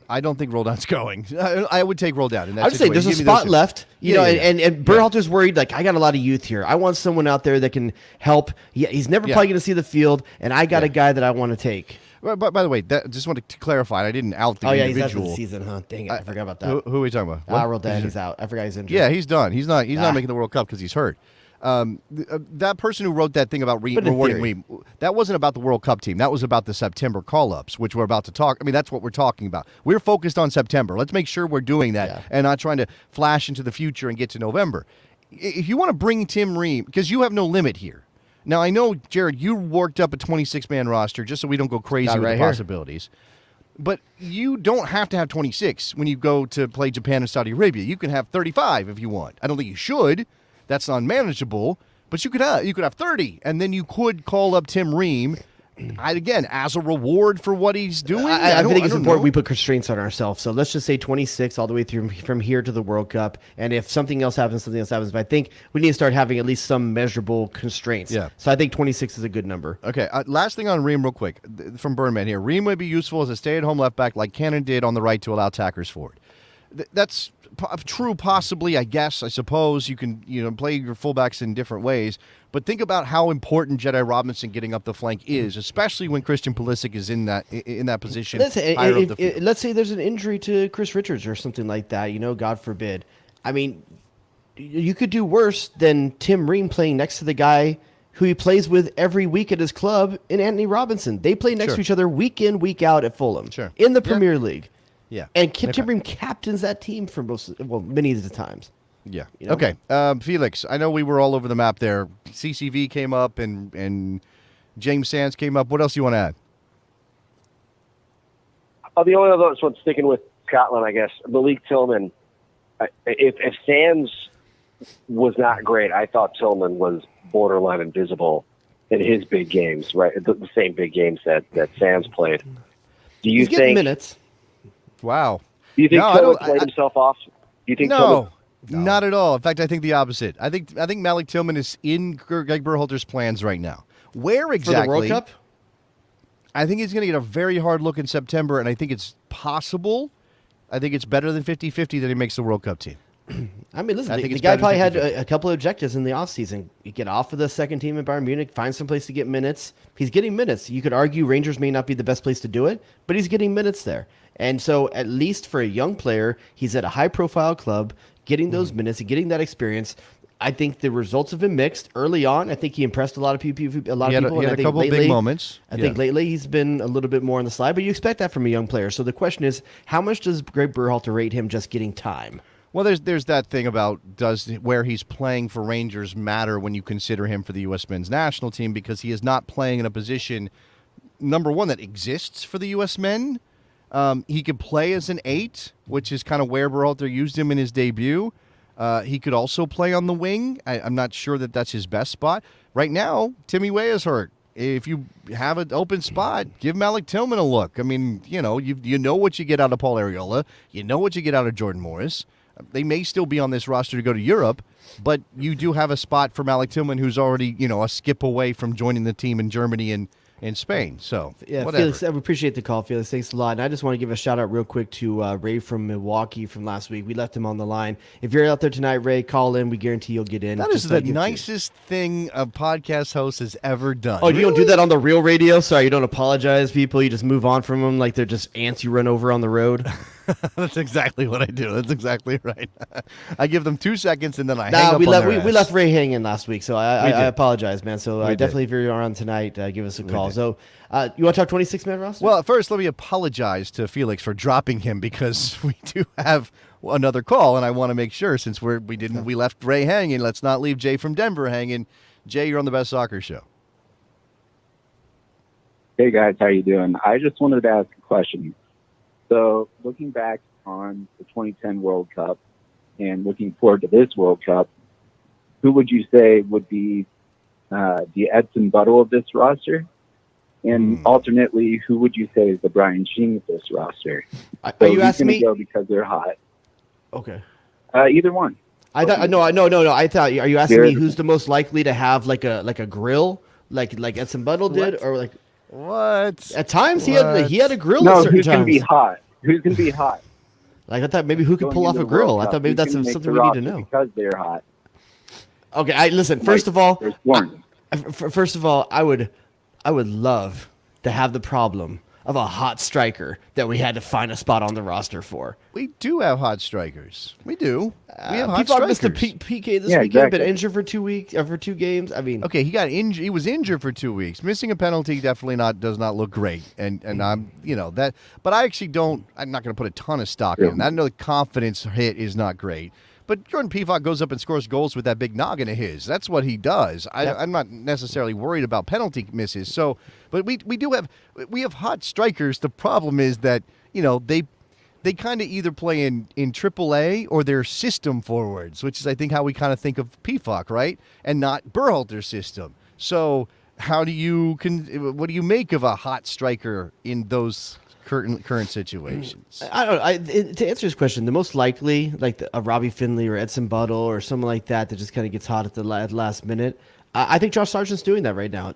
S4: I don't think Roldan's going. I would take Roldan in that
S5: I would say there's a spot left, and Berhalter's worried, like, I got a lot of youth here. I want someone out there that can help. He's never probably going to see the field, and I got a guy that I want to take.
S4: But by the way, just wanted to clarify, I didn't out the individual.
S5: He's out for the season, huh? Dang it, I forgot about that.
S4: Who are we talking about?
S5: Roldan, he's out. I forgot he's injured.
S4: Yeah, he's done. He's not making the World Cup because he's hurt. That person who wrote that thing about rewarding Ream, that wasn't about the World Cup team. That was about the September call-ups, which we're about to talk. I mean, that's what we're talking about. We're focused on September. Let's make sure we're doing that and not trying to flash into the future and get to November. If you want to bring Tim Ream, because you have no limit here. Now, I know, Jared, you worked up a 26-man roster just so we don't go crazy with the possibilities. But you don't have to have 26 when you go to play Japan and Saudi Arabia. You can have 35 if you want. I don't think you should. That's unmanageable, but you could have 30, and then you could call up Tim Ream, again, as a reward for what he's doing.
S5: I think it's important we put constraints on ourselves. So let's just say 26 all the way through from here to the World Cup, and if something else happens, something else happens. But I think we need to start having at least some measurable constraints. Yeah. So I think 26 is a good number.
S4: Okay, last thing on Ream real quick, from Burnman here. Ream would be useful as a stay-at-home left back like Cannon did on the right to allow attackers forward. that's true, possibly. I guess. I suppose you can play your fullbacks in different ways. But think about how important Jedi Robinson getting up the flank is, especially when Christian Pulisic is in that position.
S5: Let's say,
S4: higher up the field.
S5: let's say there's an injury to Chris Richards or something like that. God forbid. I mean, you could do worse than Tim Ream playing next to the guy who he plays with every week at his club in Anthony Robinson. They play next to each other week in, week out at Fulham in the Premier League.
S4: Yeah.
S5: And Tim Ream captains that team for many of the times.
S4: Yeah. Okay. Felix, I know we were all over the map there. CCV came up and James Sands came up. What else do you want to add?
S8: The only other one sticking with Scotland, I guess, Malik Tillman. If Sands was not great, I thought Tillman was borderline invisible in his big games, right? The same big games that Sands played. Do you
S5: He's getting minutes?
S4: Wow.
S8: Do you think Tillman played himself off? Do you think
S4: No, not at all. In fact, I think the opposite. I think Malik Tillman is in Greg Berhalter's plans right now. Where exactly?
S5: For the World Cup?
S4: I think he's going to get a very hard look in September, and I think it's possible. I think it's better than 50-50 that he makes the World Cup team.
S5: I mean, listen, the guy probably had a couple of objectives in the offseason. You get off of the second team at Bayern Munich, find some place to get minutes. He's getting minutes. You could argue Rangers may not be the best place to do it, but he's getting minutes there. And so at least for a young player, he's at a high-profile club, getting those minutes and getting that experience. I think the results have been mixed early on. I think he impressed a lot of people.
S4: He had a couple big moments.
S5: I think lately he's been a little bit more on the slide, but you expect that from a young player. So the question is, how much does Greg Berhalter rate him just getting time?
S4: Well, there's that thing about where he's playing for Rangers matter when you consider him for the U.S. men's national team, because he is not playing in a position, number one, that exists for the U.S. men. He could play as an 8, which is kind of where Berhalter used him in his debut. He could also play on the wing. I'm not sure that that's his best spot. Right now, Timmy Weah is hurt. If you have an open spot, give Malik Tillman a look. I mean, you know what you get out of Paul Arriola. You know what you get out of Jordan Morris. They may still be on this roster to go to Europe, but you do have a spot for Malik Tillman, who's already, a skip away from joining the team in Germany and Spain. So,
S5: yeah,
S4: whatever.
S5: Felix, I appreciate the call, Felix. Thanks a lot. And I just want to give a shout out real quick to Ray from Milwaukee from last week. We left him on the line. If you're out there tonight, Ray, call in. We guarantee you'll get in.
S4: That is the nicest thing a podcast host has ever done.
S5: Oh, you don't do that on the real radio? Sorry, you don't apologize, people. You just move on from them like they're just ants you run over on the road.
S4: That's exactly what I do. That's exactly right. I give them 2 seconds and then I hang up
S5: we
S4: on their
S5: we left Ray hanging last week, so I apologize, man. So definitely, if you're on tonight, give us a call. So you want to talk 26-man roster?
S4: Well, first, let me apologize to Felix for dropping him, because we do have another call, and I want to make sure, since we left Ray hanging, let's not leave Jay from Denver hanging. Jay, you're on the Best Soccer Show.
S9: Hey guys, how you doing? I just wanted to ask a question. So, looking back on the 2010 World Cup and looking forward to this World Cup, who would you say would be the Edson Buttle of this roster? And alternately, who would you say is the Brian Sheen of this roster?
S5: Are you asking me?
S9: Go because they're hot.
S5: Okay.
S9: Either one.
S5: I thought no. I thought, are you asking me who's the most likely to have like a grill, like Edson Buttle did, or like
S4: what?
S5: At times he had a grill.
S9: No,
S5: at certain
S9: who's going to be
S5: times.
S9: hot? Who's going to be hot?
S5: Like, I thought maybe who could pull off a grill. I thought maybe that's something we need to know.
S9: Because they're hot.
S5: Okay, listen. First of all,
S9: there's one.
S5: First of all, I would love to have the problem of a hot striker that we had to find a spot on the roster for.
S4: We do have hot strikers. We do. We have hot strikers.
S5: Missed a PK this weekend, but injured for 2 weeks, for 2 games. I mean,
S4: okay, he got injured. He was injured for 2 weeks. Missing a penalty definitely does not look great. And I'm that. But I actually don't. I'm not going to put a ton of stock in. I know the confidence hit is not great. But Jordan Pivot goes up and scores goals with that big noggin of his. That's what he does. I'm not necessarily worried about penalty misses. So, but we have hot strikers. The problem is that they kind of either play in AAA or they're system forwards, which is I think how we kind of think of Pivot, right, and not Berhalter's system. So what do you make of a hot striker in those current situations?
S5: I don't know. To answer this question, the most likely, like a Robbie Findlay or Edson Buttle or someone like that just kind of gets hot at the last minute. I think Josh Sargent's doing that right now.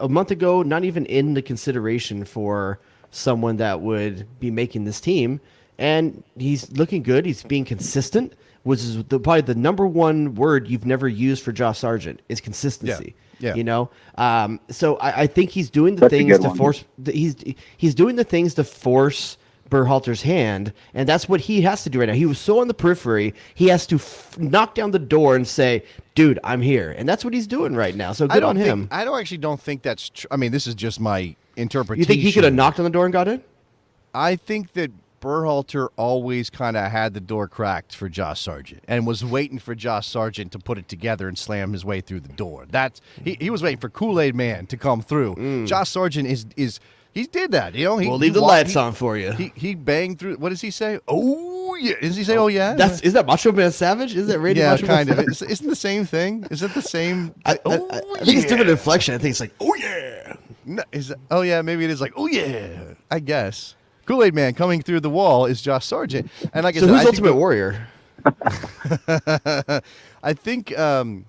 S5: A month ago, not even in the consideration for someone that would be making this team. and he's looking good. He's being consistent, which is probably the number one word you've never used for Josh Sargent is consistency.
S4: Yeah.
S5: You know, so I think he's doing the
S9: That's a
S5: things
S9: good
S5: to
S9: one.
S5: force. He's doing the things to force Berhalter's hand, and that's what he has to do right now. He was so on the periphery, he has to knock down the door and say, "Dude, I'm here," and that's what he's doing right now. So good on him.
S4: I don't think that's true. I mean, this is just my interpretation.
S5: You think he could have knocked on the door and got in?
S4: I think that Berhalter always kind of had the door cracked for Josh Sargent and was waiting for Josh Sargent to put it together and slam his way through the door. He was waiting for Kool-Aid Man to come through. Josh Sargent is he did that. You know,
S5: We'll leave the lights on for you.
S4: He banged through. What does he say? Oh yeah. Does he say? Oh yeah.
S5: Is that Macho Man Savage? Is that Randy
S4: yeah,
S5: Macho Man
S4: kind of.
S5: Savage?
S4: Isn't the same thing? Is it the same?
S5: I think it's different inflection. I think it's like, oh yeah.
S4: No, oh yeah, maybe it is like, oh yeah, I guess. Kool-Aid Man coming through the wall is Josh Sargent. And like I
S5: So
S4: said,
S5: who's Ultimate Warrior?
S4: I think the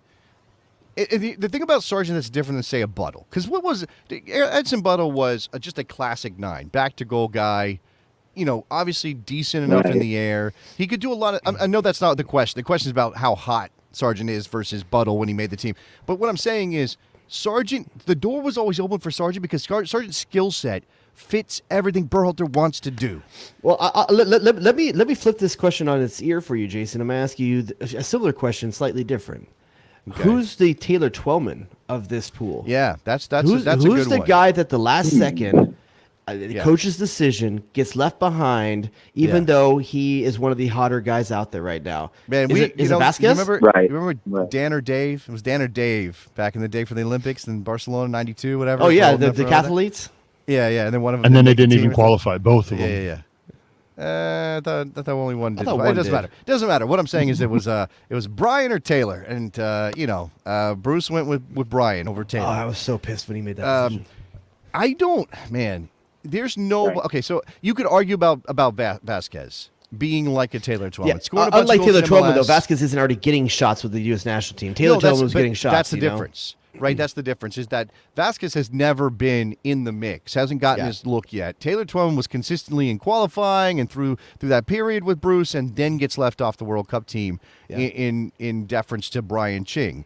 S4: thing about Sargent that's different than, say, a Buttle. Because what was Edson Buttle was just a classic 9, back to goal guy. You know, obviously decent enough in the air. He could do a lot of. I know that's not the question. The question is about how hot Sargent is versus Buttle when he made the team. But what I'm saying is, Sargent, the door was always open for Sargent because Sargent's skill set fits everything Berhalter wants to do.
S5: Well, let me flip this question on its ear for you, Jason. I'm going to ask you a similar question, slightly different. Okay. Who's the Taylor Twellman of this pool?
S4: Yeah, that's
S5: who's
S4: a good one.
S5: Who's the guy that the last second the coach's decision gets left behind, even though he is one of the hotter guys out there right now?
S4: Man,
S5: is it Vasquez?
S4: You remember Dan or Dave? It was Dan or Dave back in the day for the Olympics in Barcelona '92, whatever.
S5: Oh yeah, the decathletes.
S4: Yeah, and then one of them.
S7: And then they didn't even qualify, both of them.
S4: Yeah. I thought only one did.
S5: One
S4: it doesn't matter. Doesn't matter. What I'm saying is it was Brian or Taylor, and Bruce went with Brian over Taylor.
S5: Oh, I was so pissed when he made that decision.
S4: I don't, man. There's no okay. So you could argue about Vasquez being like a Taylor Twellman.
S5: Yeah, unlike Taylor Twellman, though, Vasquez isn't already getting shots with the U.S. national team. Taylor Twellman was getting shots.
S4: That's the difference. Right, that's the difference, is that Vasquez has never been in the mix, hasn't gotten his look yet. Taylor Twellman was consistently in qualifying and through that period with Bruce, and then gets left off the World Cup team in deference to Brian Ching.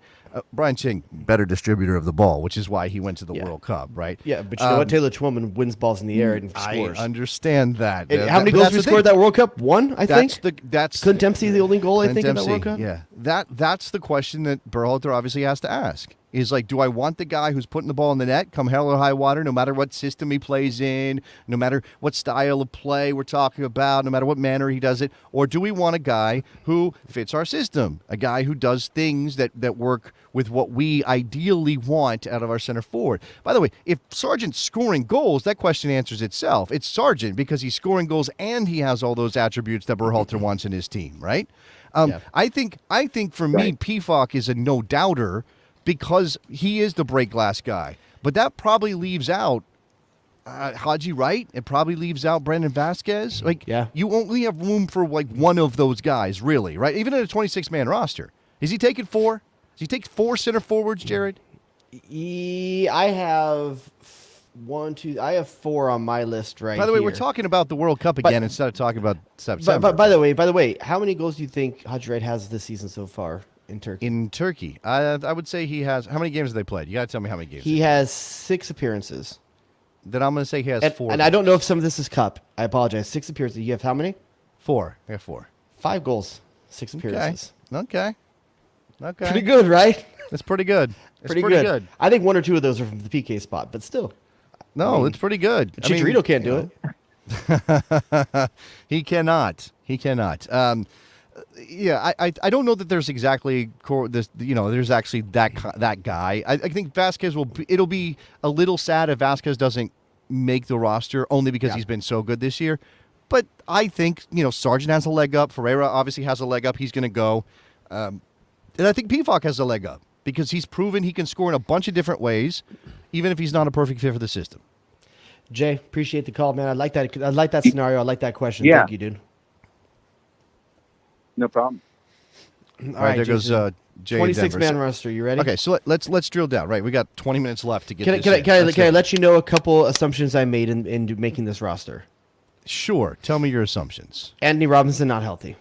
S4: Brian Ching, better distributor of the ball, which is why he went to the World Cup, right?
S5: Yeah, but you know what? Taylor Twellman wins balls in the air and scores.
S4: I understand that.
S5: How many goals we scored that World Cup? One, I think.
S4: That's
S5: Clint Dempsey, the only goal I think in that World Cup.
S4: Yeah, that's the question that Berhalter obviously has to ask. Is like, do I want the guy who's putting the ball in the net, come hell or high water, no matter what system he plays in, no matter what style of play we're talking about, no matter what manner he does it, or do we want a guy who fits our system, a guy who does things that work with what we ideally want out of our center forward? By the way, if Sargent's scoring goals, that question answers itself. It's Sargent because he's scoring goals and he has all those attributes that Berhalter wants in his team, right? I think for me, Pifak is a no-doubter, because he is the break glass guy. But that probably leaves out Haji Wright. It probably leaves out Brandon Vasquez. You only have room for one of those guys, really, right? Even in a 26-man roster. Is he taking 4? Does he take 4 center forwards, Jared?
S5: I have 1, 2. I have 4 on my list right here.
S4: By the way, we're talking about the World Cup again instead of talking about September.
S5: But by the way, how many goals do you think Haji Wright has this season so far? In Turkey,
S4: I would say he has. How many games have they played? You got to tell me how many games.
S5: He has 6 appearances.
S4: Then I'm going to say he has 4.
S5: And I don't know if some of this is cup. I apologize. 6 appearances. You have how many?
S4: 4. I have 4.
S5: 5 goals, 6 appearances.
S4: Okay.
S5: Pretty good, right?
S4: It's pretty good.
S5: Pretty good. I think 1 or 2 of those are from the PK spot, but still.
S4: No, it's pretty good.
S5: Chicharito can't do
S4: it. He cannot. I don't know that there's exactly there's actually that guy. I think Vasquez it'll be a little sad if Vasquez doesn't make the roster only because he's been so good this year. But I think, Sargent has a leg up. Ferreira obviously has a leg up. He's going to go. And I think Pifak has a leg up because he's proven he can score in a bunch of different ways, even if he's not a perfect fit for the system.
S5: Jay, appreciate the call, man. I like that scenario. I like that question.
S9: Yeah.
S5: Thank you, dude.
S9: No problem.
S5: All right,
S4: there goes Jay.
S5: 26-man roster. You ready?
S4: Okay, so let's drill down. Right, we got 20 minutes left to get.
S5: Can I let you know a couple assumptions I made in making this roster?
S4: Sure. Tell me your assumptions.
S5: Anthony Robinson not healthy.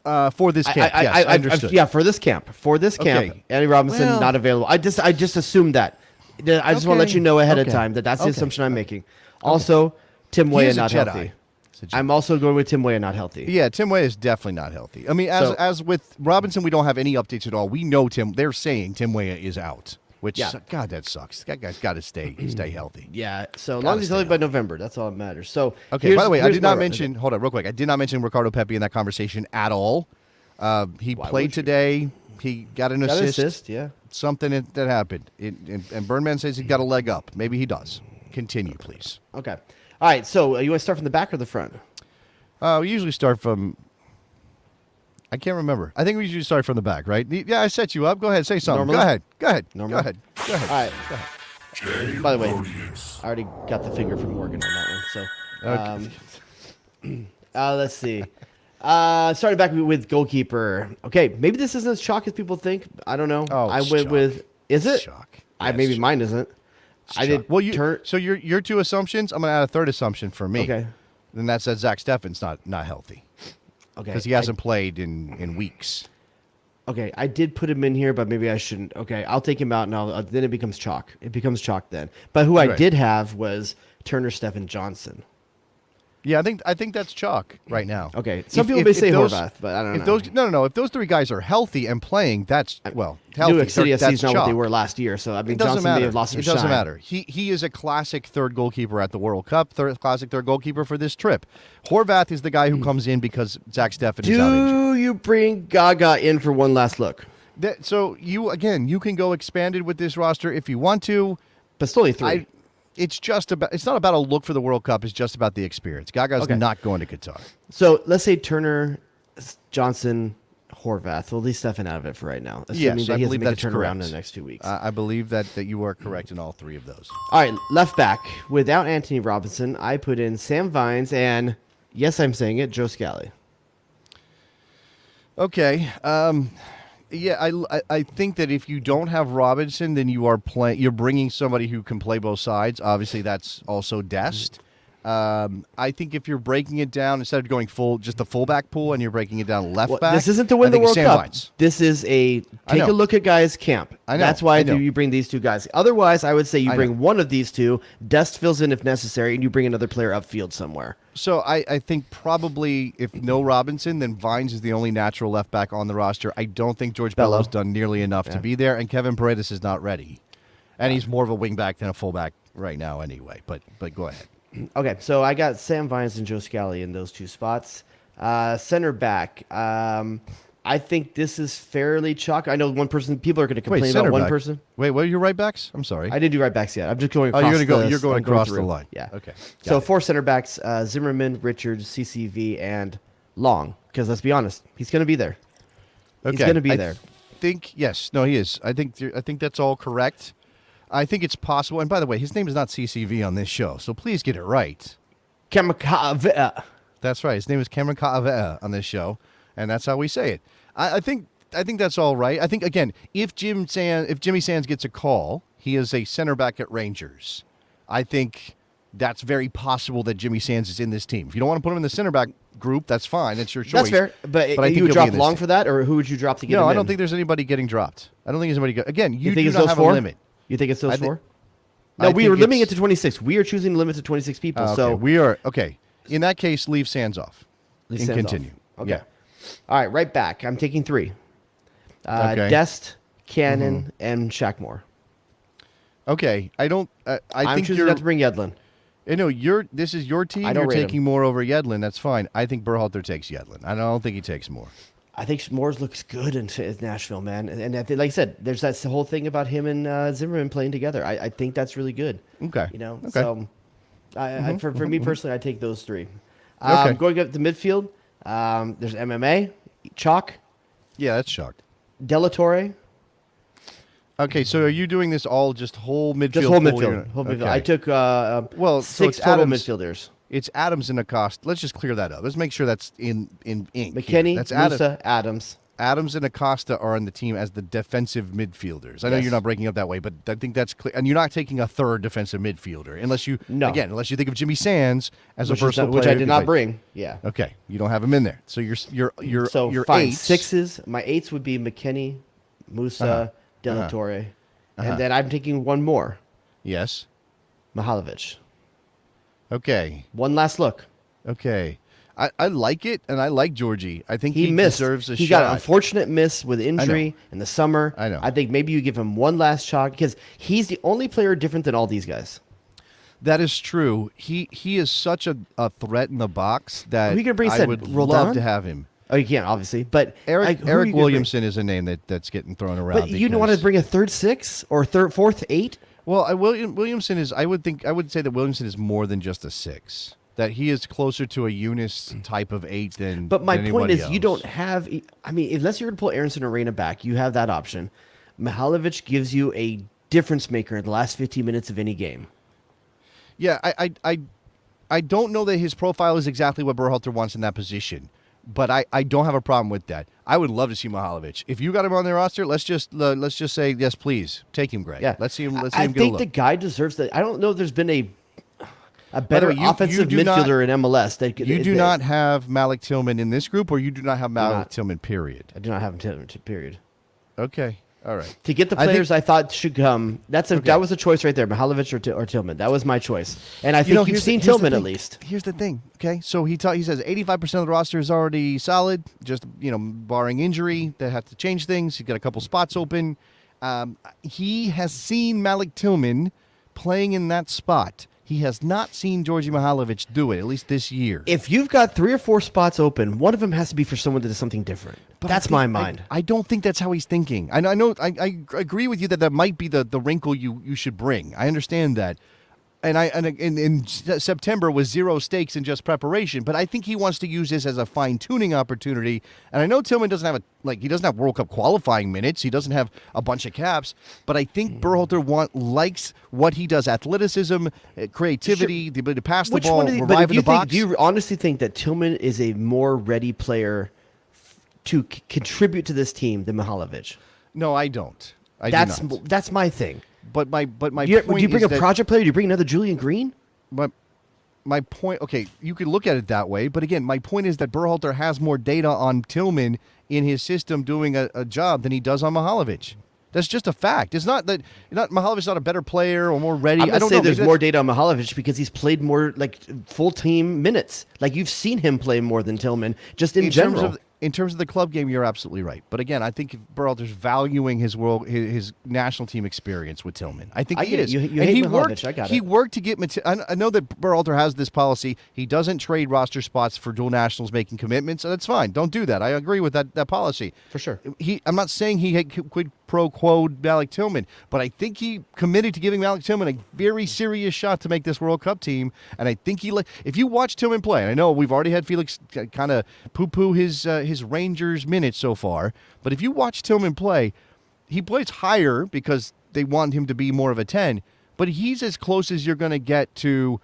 S4: For this camp, yes, I understood.
S5: Yeah, for this camp. For this camp,
S4: Okay.
S5: Anthony Robinson
S4: Well-
S5: not available. I just assumed that. I just want to let you know ahead of
S4: Okay.
S5: time that's the
S4: Okay.
S5: assumption I'm making. Also, Tim
S4: He
S5: Weah
S4: is a
S5: not
S4: Jedi.
S5: healthy.
S4: He's a Jedi.
S5: I'm also going with Tim Weah not healthy.
S4: Yeah, Tim Weah is definitely not healthy. I mean,
S5: So-
S4: as with Robinson, we don't have any updates at all. We know they're saying Tim Weah is out, which,
S5: Yeah.
S4: God, that sucks. That guy's got to stay healthy.
S5: Yeah, so as
S4: Gotta
S5: long as he's
S4: stay
S5: healthy by November, that's all that matters. So
S4: Okay, by the way, I
S5: here's
S4: did not
S5: my-
S4: mention, hold on real quick, I did not mention Ricardo Pepi in that conversation at all. He
S5: Why
S4: played
S5: would you?
S4: today. He got an
S5: Got an
S4: assist.
S5: assist, yeah.
S4: Something that happened. And Birdman says he got a leg up. Maybe he does. Continue, please.
S5: Okay. All right, so you want to start from the back or the front?
S4: We usually start from... I can't remember. I think we usually start from the back, right? Yeah, I set you up. Go ahead, say something.
S5: Normally?
S4: Go ahead. Go ahead.
S5: Normally?
S4: Go ahead. Go ahead.
S5: All right. By the way, I already got the finger from Morgan on that one. So, let's see. Starting back with goalkeeper. Okay, maybe this isn't as chalk as people think. I don't know.
S4: Oh,
S5: I
S4: it's
S5: went
S4: chalk.
S5: with. Is it?
S4: Chalk.
S5: I
S4: Yes,
S5: maybe
S4: chalk.
S5: mine isn't. I did.
S4: Well,
S5: turn.
S4: so your two assumptions, I'm going to add a third assumption for me.
S5: Okay.
S4: Then that says Zach Steffen's not healthy.
S5: Okay.
S4: Because he hasn't played in weeks.
S5: Okay, I did put him in here, but maybe I shouldn't. Okay, I'll take him out, and then it becomes chalk. It becomes chalk then. But who I
S4: Right.
S5: did have was Turner, Stephen Johnson.
S4: Yeah, I think that's chalk right now.
S5: Okay, some people may say
S4: those-
S5: Horvath, but I don't
S4: if
S5: know.
S4: those no, if those three guys are healthy and playing, that's healthy.
S5: New York City
S4: that's
S5: FC is not what they
S4: chalk.
S5: were last year, so I mean
S4: It doesn't
S5: Johnson
S4: matter.
S5: may have lost some
S4: It doesn't
S5: shine.
S4: matter. He is a classic third goalkeeper at the World Cup. Classic third goalkeeper for this trip. Horvath is the guy who comes in because Zach Steffen is out injured.
S5: Do you bring Gaga in for one last look?
S4: So you can go expanded with this roster if you want to.
S5: But still only three.
S4: It's not about a look for the World Cup. It's just about the experience. Gaga's
S5: Okay.
S4: not going to Qatar.
S5: So let's say Turner, Johnson, Horvath. We'll leave Stefan out of it for right now. Assuming
S4: Yes,
S5: that
S4: I
S5: he
S4: believe
S5: doesn't make a
S4: that's
S5: turnaround in
S4: correct.
S5: the next 2 weeks.
S4: I believe that you are correct in all three of those.
S5: All right, left back. Without Anthony Robinson, I put in Sam Vines and, yes, I'm saying it, Joe Scally.
S4: Okay. Yeah, I think that if you don't have Robinson, then you're bringing somebody who can play both sides. Obviously, that's also Dest. I think if you're breaking it down instead of going just the fullback pool, and you're breaking it down left
S5: Well,
S4: back.
S5: this isn't to win
S4: I
S5: the
S4: think
S5: World
S4: Sam
S5: Cup.
S4: Vines.
S5: This is take
S4: know.
S5: a look at guys' camp.
S4: I know,
S5: That's why
S4: I know.
S5: you bring these two guys. Otherwise, I would say you
S4: I
S5: bring
S4: know.
S5: one of these two, Dest fills in if necessary, and you bring another player upfield somewhere.
S4: So I think probably if no Robinson, then Vines is the only natural left back on the roster. I don't think George
S5: Bello.
S4: Bello's done nearly enough to be there, and Kevin Paredes is not ready. And he's more of a wing back than a fullback right now anyway. But go ahead.
S5: Okay, so I got Sam Vines and Joe Scally in those two spots. Center back. I think this is fairly chalk. I know one person. People are going to complain about
S4: center
S5: one
S4: back.
S5: person.
S4: Wait, what are your right backs? I'm sorry.
S5: I didn't do right backs yet. I'm just going
S4: Oh,
S5: across.
S4: you're going
S5: I'm
S4: across the
S5: through.
S4: line.
S5: Yeah.
S4: Okay.
S5: So
S4: Got it.
S5: 4 center backs: Zimmerman, Richards, CCV, and Long. Because let's be honest, he's going to be there. He's going to be there.
S4: Yes. No, he is. I think that's all correct. I think it's possible. And by the way, his name is not CCV on this show, so please get it right.
S5: Kamikaze.
S4: That's right. His name is Cameron Ka'avea on this show, and that's how we say it. I think that's all right. I think again, if Jimmy Sands gets a call, he is a center back at Rangers. I think that's very possible that Jimmy Sands is in this team. If you don't want to put him in the center back group, that's fine. That's your choice.
S5: That's fair. But
S4: I
S5: you
S4: think
S5: would
S4: he'll
S5: drop
S4: be in this
S5: Long
S4: team.
S5: for that, or who would you drop to get him
S4: No, I
S5: in?
S4: don't think there's anybody getting dropped. I don't think there's anybody. Again, you
S5: think
S4: do
S5: it's
S4: not
S5: those
S4: have
S5: 4?
S4: a limit.
S5: You think it's those
S4: I thi-
S5: 4?
S4: I
S5: No, we
S4: think
S5: are limiting it
S4: it's-
S5: to 26. We are choosing to limit to 26 people.
S4: Okay,
S5: So
S4: we are okay. In that case, leave Sands off.
S5: Leave
S4: and
S5: Sands
S4: continue.
S5: off. Okay.
S4: Yeah.
S5: All right, right back. I'm taking 3.
S4: Okay.
S5: Dest, Cannon, and Shackmore.
S4: Okay. I don't. I
S5: I'm
S4: think
S5: choosing
S4: you're.
S5: not to bring Yedlin.
S4: No, this is your team.
S5: I don't
S4: You're
S5: rate
S4: taking more over Yedlin. That's fine. I think Berhalter takes Yedlin. I don't think he takes more.
S5: I think Moores looks good in Nashville, man. And I think, like I said, there's that whole thing about him and Zimmerman playing together. I think that's really good.
S4: Okay.
S5: You know,
S4: Okay.
S5: so for me personally, I take those 3.
S4: Okay.
S5: Going up to midfield, there's MMA, Chalk,
S4: Yeah, that's shocked.
S5: Delatorre,
S4: Okay, so are you doing this all just whole midfield?
S5: just whole
S4: pool?
S5: midfield. Whole midfield.
S4: Okay.
S5: I took
S4: Well, so
S5: 6
S4: it's
S5: total
S4: Adams.
S5: midfielders.
S4: It's Adams and Acosta. Let's just clear that up. Let's make sure that's in ink. here.
S5: McKinney,
S4: That's Adams.
S5: Musa, Adams.
S4: Adams and Acosta are on the team as the defensive midfielders. I know
S5: Yes.
S4: you're not breaking up that way, but I think that's clear. And you're not taking a third defensive midfielder unless you think of Jimmy Sands as a versatile player.
S5: which I
S4: who
S5: did
S4: can
S5: not
S4: play.
S5: bring. Yeah.
S4: Okay, you don't have him in there. So you're
S5: fine.
S4: eights.
S5: Sixes. My eights would be McKennie, Musa, De La Torre, and then I'm taking one more.
S4: Yes.
S5: Mihalovic.
S4: Okay.
S5: One last look.
S4: Okay. I like it, and I like Georgie. I think
S5: He missed.
S4: deserves a
S5: he
S4: shot.
S5: got an unfortunate miss with injury in the summer.
S4: I know.
S5: I think maybe you give him one last shot because he's the only player different than all these guys.
S4: That is true. He is such a threat in the box that
S5: Who you gonna bring
S4: I
S5: instead?
S4: would
S5: Roldan?
S4: love to have him.
S5: Oh, you can't, obviously. But
S4: Eric
S5: who are you gonna bring?
S4: Williamson is a name that's getting thrown around.
S5: But you don't want to bring a third six or fourth eight?
S4: Well, Williamson is. I would say that Williamson is more than just a 6. That he is closer to a Eunice type of 8 than.
S5: But my
S4: than
S5: point
S4: anybody
S5: is, you
S4: else.
S5: don't have. I mean, unless you're going to pull Aronson or Reyna back, you have that option. Mihalovic gives you a difference maker in the last 15 minutes of any game.
S4: Yeah, I don't know that his profile is exactly what Berhalter wants in that position, but I don't have a problem with that. I would love to see Mihalovic. If you got him on their roster, let's just say yes, please take him, Greg.
S5: Yeah,
S4: let's see him. Let's see
S5: I
S4: him get a
S5: think
S4: look.
S5: the guy deserves that. I don't know if there's been a better
S4: way, you
S5: offensive
S4: do not-
S5: midfielder in MLS.
S4: You do not have Malik Tillman in this group, or you do not have Malik
S5: not.
S4: Tillman. Period.
S5: I do not have him. Period.
S4: Okay. All right.
S5: To get the players I thought should come, that was a choice right there, Mihalovic or Tillman. That was my choice, and I think you've
S4: here's
S5: seen
S4: the
S5: Tillman
S4: thing.
S5: at least.
S4: Here's the thing. Okay, so he says 85% of the roster is already solid, just barring injury. They have to change things. He's got a couple spots open. He has seen Malik Tillman playing in that spot. He has not seen Georgi Mihalovic do it, at least this year.
S5: If you've got 3 or 4 spots open, one of them has to be for someone that does something different.
S4: But
S5: That's my mind.
S4: I don't think that's how he's thinking. I I agree with you that might be the wrinkle you should bring. I understand that. And in September was 0 stakes and just preparation, but I think he wants to use this as a fine-tuning opportunity. And I know Tillman doesn't have he doesn't have World Cup qualifying minutes. He doesn't have a bunch of caps, but I think Berhalter likes what he does: athleticism, creativity, the ability to pass the ball, arrive in the box.
S5: Do you honestly think that Tillman is a more ready player to contribute to this team than Mihalovic?
S4: No, I don't.
S5: That's my thing.
S4: But my point
S5: Do you bring
S4: is
S5: a
S4: that
S5: project player? Do you bring another Julian Green?
S4: But my point, okay, you could look at it that way, but again, my point is that Berhalter has more data on Tillman in his system doing a job than he does on Mihalovic. That's just a fact. It's not that Mihalovic's not a better player or more ready.
S5: I'm
S4: I
S5: gonna
S4: don't
S5: say
S4: know.
S5: there's more data on Mihalovic because he's played more full team minutes. You've seen him play more than Tillman just in general.
S4: In terms of the club game, you're absolutely right. But again, I think Berhalter's valuing his national team experience with Tillman. I think he is.
S5: You
S4: and
S5: hate
S4: he
S5: Mihalovic.
S4: worked.
S5: I got
S4: He
S5: it.
S4: worked to get. I know that Berhalter has this policy. He doesn't trade roster spots for dual nationals making commitments, and that's fine. Don't do that. I agree with that policy
S5: For sure.
S4: I'm not saying he had quid pro quo Malik Tillman, but I think he committed to giving Malik Tillman a very serious shot to make this World Cup team. And I think if you watch Tillman play, and I know we've already had Felix kind of poo-poo his Rangers minutes so far, but if you watch Tillman play, he plays higher because they want him to be more of a 10, but he's as close as you're going to get to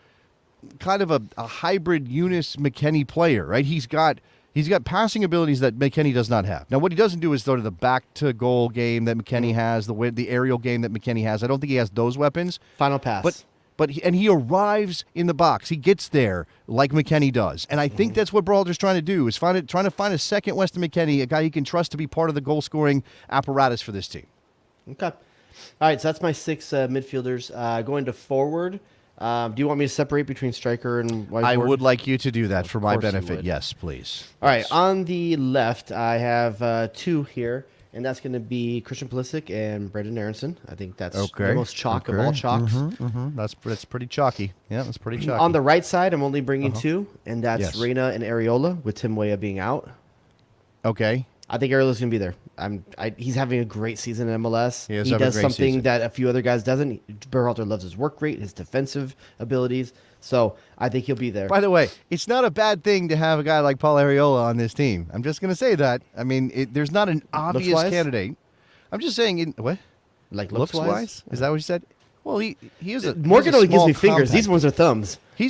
S4: kind of a hybrid Eunice McKennie player, right? He's got passing abilities that McKennie does not have. Now, what he doesn't do is sort of the back-to-goal game that McKennie has, the aerial game that McKennie has. I don't think he has those weapons.
S5: Final pass.
S4: But he arrives in the box. He gets there like McKennie does. And I think that's what Berhalter's trying to do, is trying to find a second Weston McKennie, a guy he can trust to be part of the goal-scoring apparatus for this team.
S5: Okay. All right, so that's my 6 midfielders. Going to forward, do you want me to separate between striker and wide
S4: I
S5: forward?
S4: would like you to do that for my
S5: course you
S4: benefit.
S5: would.
S4: Yes, please.
S5: All right, on the left, I have 2 here, and that's going to be Christian Pulisic and Brendan Aronson. I think that's the most chalk of all chalks.
S4: That's pretty chalky. Yeah, that's pretty chalky.
S5: On the right side, I'm only bringing 2, and that's
S4: Yes.
S5: Reyna and Areola, with Tim Weah being out.
S4: Okay.
S5: I think Areola's going to be there. He's having a great season in MLS.
S4: He is
S5: He
S4: having a
S5: does
S4: great
S5: something
S4: season.
S5: that a few other guys doesn't. Berhalter loves his work rate, his defensive abilities. So I think he'll be there.
S4: By the way, it's not a bad thing to have a guy like Paul Areola on this team. I'm just going to say that. I mean, there's not an obvious
S5: Looks-wise?
S4: candidate. I'm just saying, what?
S5: Like
S4: Looks-wise? Is that what you said? Well, he is a
S5: Morgan
S4: he's a
S5: only gives
S4: small
S5: me fingers.
S4: compact.
S5: These ones are thumbs.
S4: He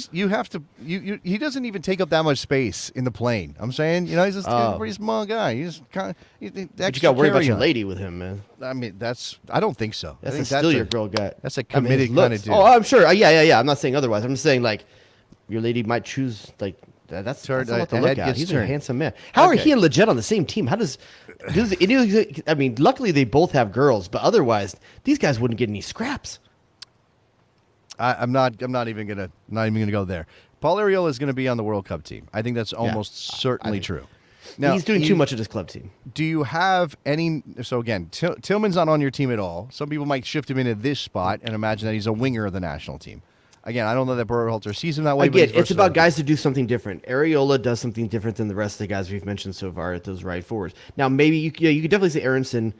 S4: doesn't even take up that much space in the plane. I'm saying, he's just a pretty small guy. He's kind of
S5: But you got to worry about your lady with him, man.
S4: I mean, I don't think so.
S5: That's
S4: I think
S5: still your girl guy.
S4: That's a committed kind of dude.
S5: Oh, I'm sure. Yeah. I'm not saying otherwise. I'm just saying, like, your lady might choose, like, that's a lot to look at. He's a handsome man. How are he and Legit on the same team? I mean, luckily they both have girls, but otherwise, these guys wouldn't get any scraps.
S4: I'm not even gonna go there. Paul Arriola is going to be on the World Cup team. I think that's almost certainly true. Now,
S5: he's doing too much at his club team.
S4: Do you have any? So again, Tillman's not on your team at all. Some people might shift him into this spot and imagine that he's a winger of the national team. Again, I don't know that Berhalter sees him that way.
S5: Again, it's about guys to do something different. Arriola does something different than the rest of the guys we've mentioned so far at those right forwards. Now, maybe you could definitely say Aronson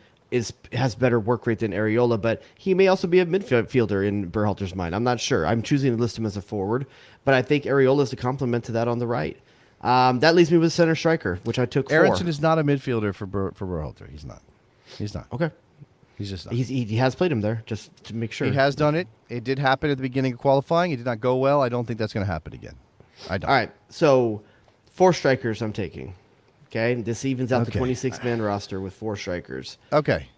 S5: has better work rate than Arriola, but he may also be a midfielder in Berhalter's mind. I'm not sure. I'm choosing to list him as a forward, but I think Arriola is a complement to that on the right. That leaves me with center striker, which I took
S4: Aronson is not a midfielder for Berhalter. He's not.
S5: Okay.
S4: He's just not.
S5: He has played him there, just to make sure.
S4: He has done it. It did happen at the beginning of qualifying. It did not go well. I don't think that's going to happen again. I don't.
S5: All right, so 4 strikers I'm taking. Okay, this evens out the 26-man roster with 4 strikers.
S4: Okay.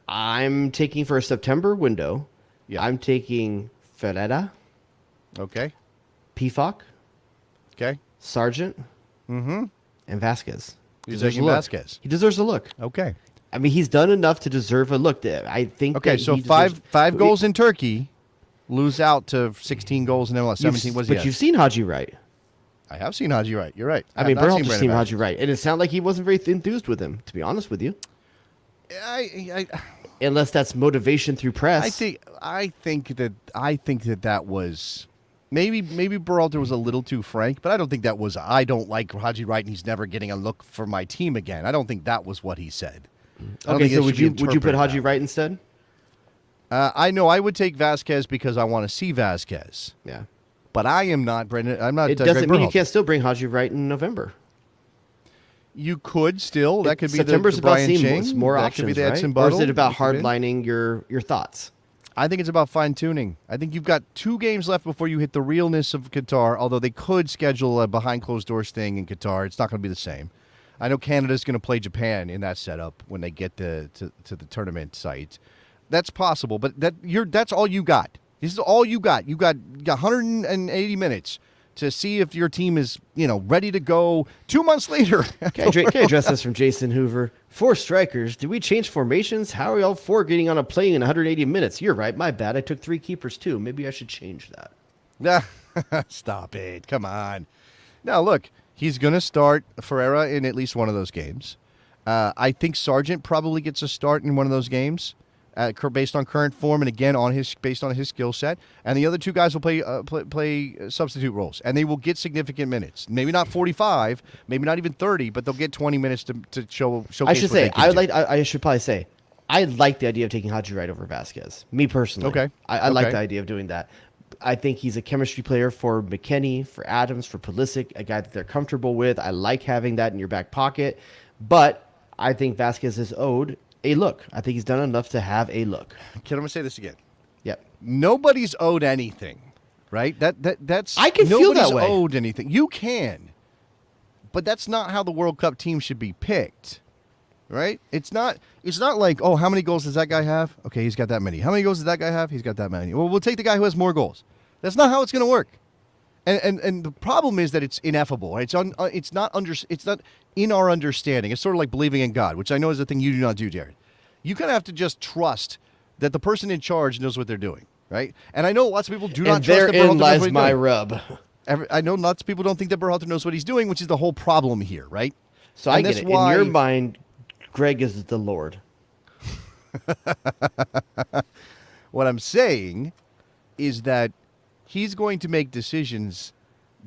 S5: I'm taking for a September window.
S4: Yeah.
S5: I'm taking Ferreira.
S4: Okay.
S5: Pifak.
S4: Okay.
S5: Sargent.
S4: Mm-hmm.
S5: And Vasquez.
S4: You're taking Vasquez.
S5: He deserves a look.
S4: Okay.
S5: I mean, he's done enough to deserve a look. I think.
S4: Okay,
S5: that
S4: so
S5: he deserves,
S4: five goals in Turkey, lose out to 16 goals in MLS. 17 was
S5: But you've seen Haji Wright.
S4: I have seen Haji Wright. You're right.
S5: I mean, Berhalter's seen Haji Wright, and it sounded like he wasn't very enthused with him. To be honest with you, unless that's motivation through press.
S4: I think that was maybe Berhalter was a little too frank, but I don't think that was I don't like Haji Wright and he's never getting a look for my team again. I don't think that was what he said.
S5: Okay, so would you put Haji Wright instead?
S4: I know I would take Vasquez because I want to see Vasquez.
S5: Yeah.
S4: But I am not Brendan. I'm not.
S5: It doesn't mean you can't still bring Haji Wright in November.
S4: You could still. That could be
S5: September's
S4: the
S5: about
S4: Brian
S5: seeing
S4: Ching.
S5: more
S4: that
S5: options,
S4: could be the
S5: right?
S4: Edson
S5: Or is
S4: Buttle.
S5: it about hardlining your thoughts?
S4: I think it's about fine-tuning. I think you've got 2 games left before you hit the realness of Qatar, although they could schedule a behind-closed-doors thing in Qatar. It's not going to be the same. I know Canada's going to play Japan in that setup when they get to the tournament site. That's possible, but that's all you got. This is all you got. You got 180 minutes to see if your team is, ready to go 2 months later.
S5: Can I address this from Jason Hoover? 4 strikers. Did we change formations? How are y'all 4 getting on a plane in 180 minutes? You're right. My bad. I took 3 keepers too. Maybe I should change that.
S4: Stop it. Come on. Now, look, he's going to start Ferreira in at least one of those games. I think Sargent probably gets a start in one of those games. Based on current form and again based on his skill set, and the other 2 guys will play substitute roles, and they will get significant minutes. Maybe not 45, maybe not even 30, but they'll get 20 minutes to showcase.
S5: I should say I should probably say I like the idea of taking Haji Wright over Vasquez. Me personally,
S4: okay,
S5: I like the idea of doing that. I think he's a chemistry player for McKennie, for Adams, for Pulisic, a guy that they're comfortable with. I like having that in your back pocket, but I think Vasquez is owed a look. I think he's done enough to have a look.
S4: Can I say this again?
S5: Yep.
S4: Nobody's owed anything, right? That's
S5: I can feel that way.
S4: Nobody's owed anything. You can, but that's not how the World Cup team should be picked, right? It's not like, oh, how many goals does that guy have? Okay, he's got that many. How many goals does that guy have? He's got that many. Well, we'll take the guy who has more goals. That's not how it's going to work. And the problem is that it's ineffable. It's not in our understanding. It's sort of like believing in God, which I know is a thing you do not do, Jared. You kind of have to just trust that the person in charge knows what they're doing, right? And I know lots of people do not trust that Berhalter knows what he's doing.
S5: Therein lies my rub.
S4: I know lots of people don't think that Berhalter knows what he's doing, which is the whole problem here, right?
S5: So I get it. In your mind, Greg is the Lord.
S4: What I'm saying is that he's going to make decisions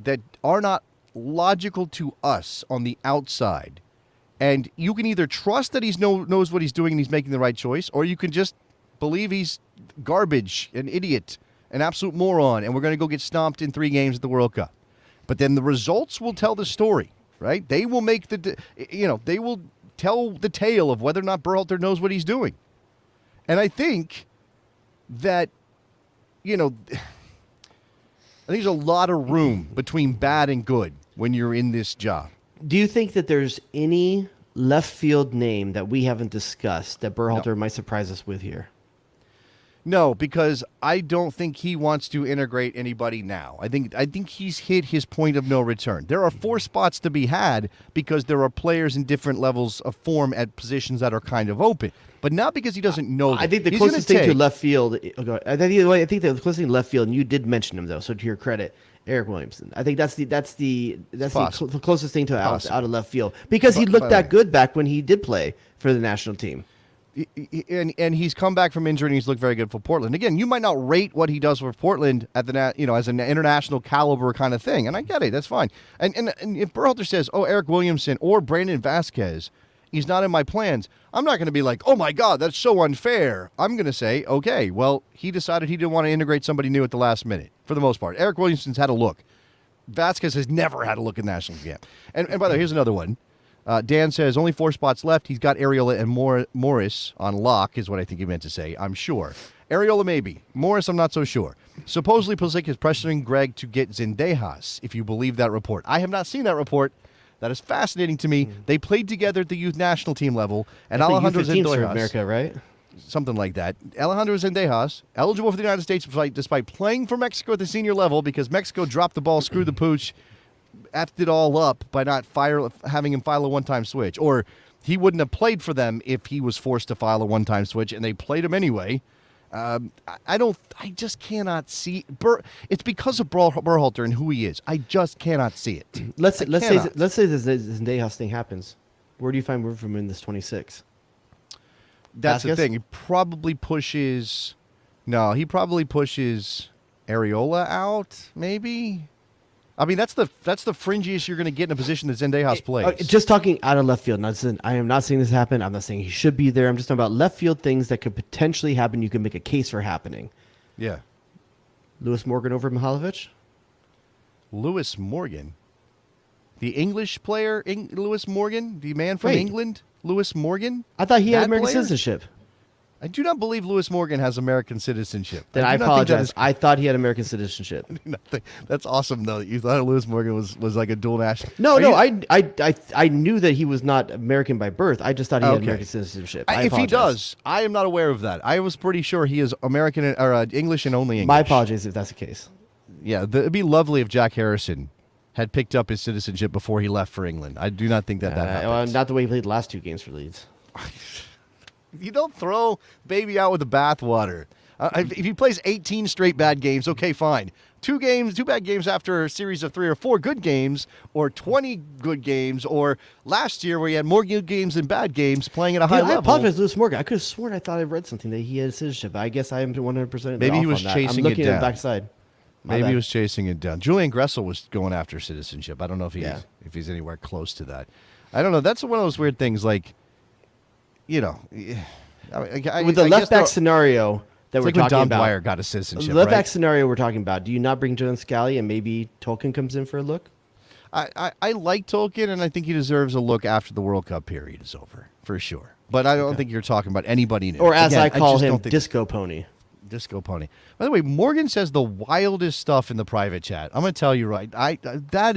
S4: that are not logical to us on the outside. And you can either trust that he knows what he's doing and he's making the right choice, or you can just believe he's garbage, an idiot, an absolute moron, and we're going to go get stomped in 3 games at the World Cup. But then the results will tell the story, right? They will make they will tell the tale of whether or not Berhalter knows what he's doing. And I think that you know, I think there's a lot of room between bad and good when you're in this job.
S5: Do you think that there's any left field name that we haven't discussed that Berhalter might surprise us with here?
S4: No, because I don't think he wants to integrate anybody now. I think he's hit his point of no return. There are 4 spots to be had because there are players in different levels of form at positions that are kind of open, but not because he doesn't know them.
S5: I think the closest thing to left field. I think the closest thing to left field, and you did mention him though, so to your credit, Eric Williamson. I think that's the closest thing to out of left field because he looked that good back when he did play for the national team.
S4: And he's come back from injury and he's looked very good for Portland. Again, you might not rate what he does for Portland at the as an international caliber kind of thing, and I get it. That's fine. And if Berhalter says, "Oh, Eric Williamson or Brandon Vasquez, he's not in my plans," I'm not going to be like, "Oh my God, that's so unfair." I'm going to say, "Okay, well, he decided he didn't want to integrate somebody new at the last minute." For the most part, Eric Williamson's had a look. Vasquez has never had a look in national camp. And by the way, here's another one. Dan says, only 4 spots left. He's got Areola and Morris on lock, is what I think he meant to say, I'm sure. Areola maybe. Morris, I'm not so sure. Supposedly, Pulisic is pressuring Greg to get Zendejas, if you believe that report. I have not seen that report. That is fascinating to me. They played together at the youth national team level, and Alejandro Zendejas.
S5: America, right?
S4: Something like that. Alejandro Zendejas, eligible for the United States despite playing for Mexico at the senior level because Mexico dropped the ball, screwed the pooch, effed it all up by not having him file a one-time switch. Or he wouldn't have played for them if he was forced to file a one-time switch, and they played him anyway. I just cannot see. It's because of Berhalter and who he is. I just cannot see it.
S5: Let's say this Zendejas thing happens. Where do you find room for him in this 26?
S4: That's
S5: Vasquez?
S4: the thing. He probably pushes Areola out, maybe. I mean, that's the fringiest you're going to get in a position that Zendejas plays.
S5: Just talking out of left field. I am not saying this happen. I'm not saying he should be there. I'm just talking about left field things that could potentially happen. You can make a case for happening.
S4: Yeah.
S5: Lewis Morgan over Mihalovic?
S4: Lewis Morgan? The English player, Lewis Morgan? The man from England? Lewis Morgan?
S5: I thought he had American citizenship.
S4: I do not believe Lewis Morgan has American citizenship.
S5: Then I apologize. I thought he had American citizenship.
S4: That's awesome, though. You thought Lewis Morgan was like a dual national.
S5: I knew that he was not American by birth. I just thought he had American citizenship.
S4: If he does, I am not aware of that. I was pretty sure he is American or English and only English.
S5: My apologies if that's the case.
S4: Yeah, it'd be lovely if Jack Harrison had picked up his citizenship before he left for England. I do not think that happens.
S5: Not the way he played the last 2 games for Leeds.
S4: You don't throw baby out with the bathwater. If he plays 18 straight bad games, okay, fine. 2 bad games after a series of 3 or 4 good games, or 20 good games, or last year where he had more good games than bad games playing at a high level.
S5: I apologize, Lewis Morgan. I could have sworn I thought I read something that he had citizenship. I guess I am 100%.
S4: Maybe he was chasing it down.
S5: I'm looking at the backside.
S4: Maybe he was chasing it down. Julian Gressel was going after citizenship. I don't know if he's anywhere close to that. I don't know. That's one of those weird things, like, you know,
S5: with the left back scenario that we're talking about.
S4: Dom Dwyer got a citizenship.
S5: The left back scenario we're talking about. Do you not bring John Scally and maybe Tolkien comes in for a look?
S4: I like Tolkien, and I think he deserves a look after the World Cup period is over, for sure. But I don't think you're talking about anybody new.
S5: Or as I call him, Disco Pony.
S4: Disco Pony. By the way, Morgan says the wildest stuff in the private chat. I'm going to tell you right. I cannot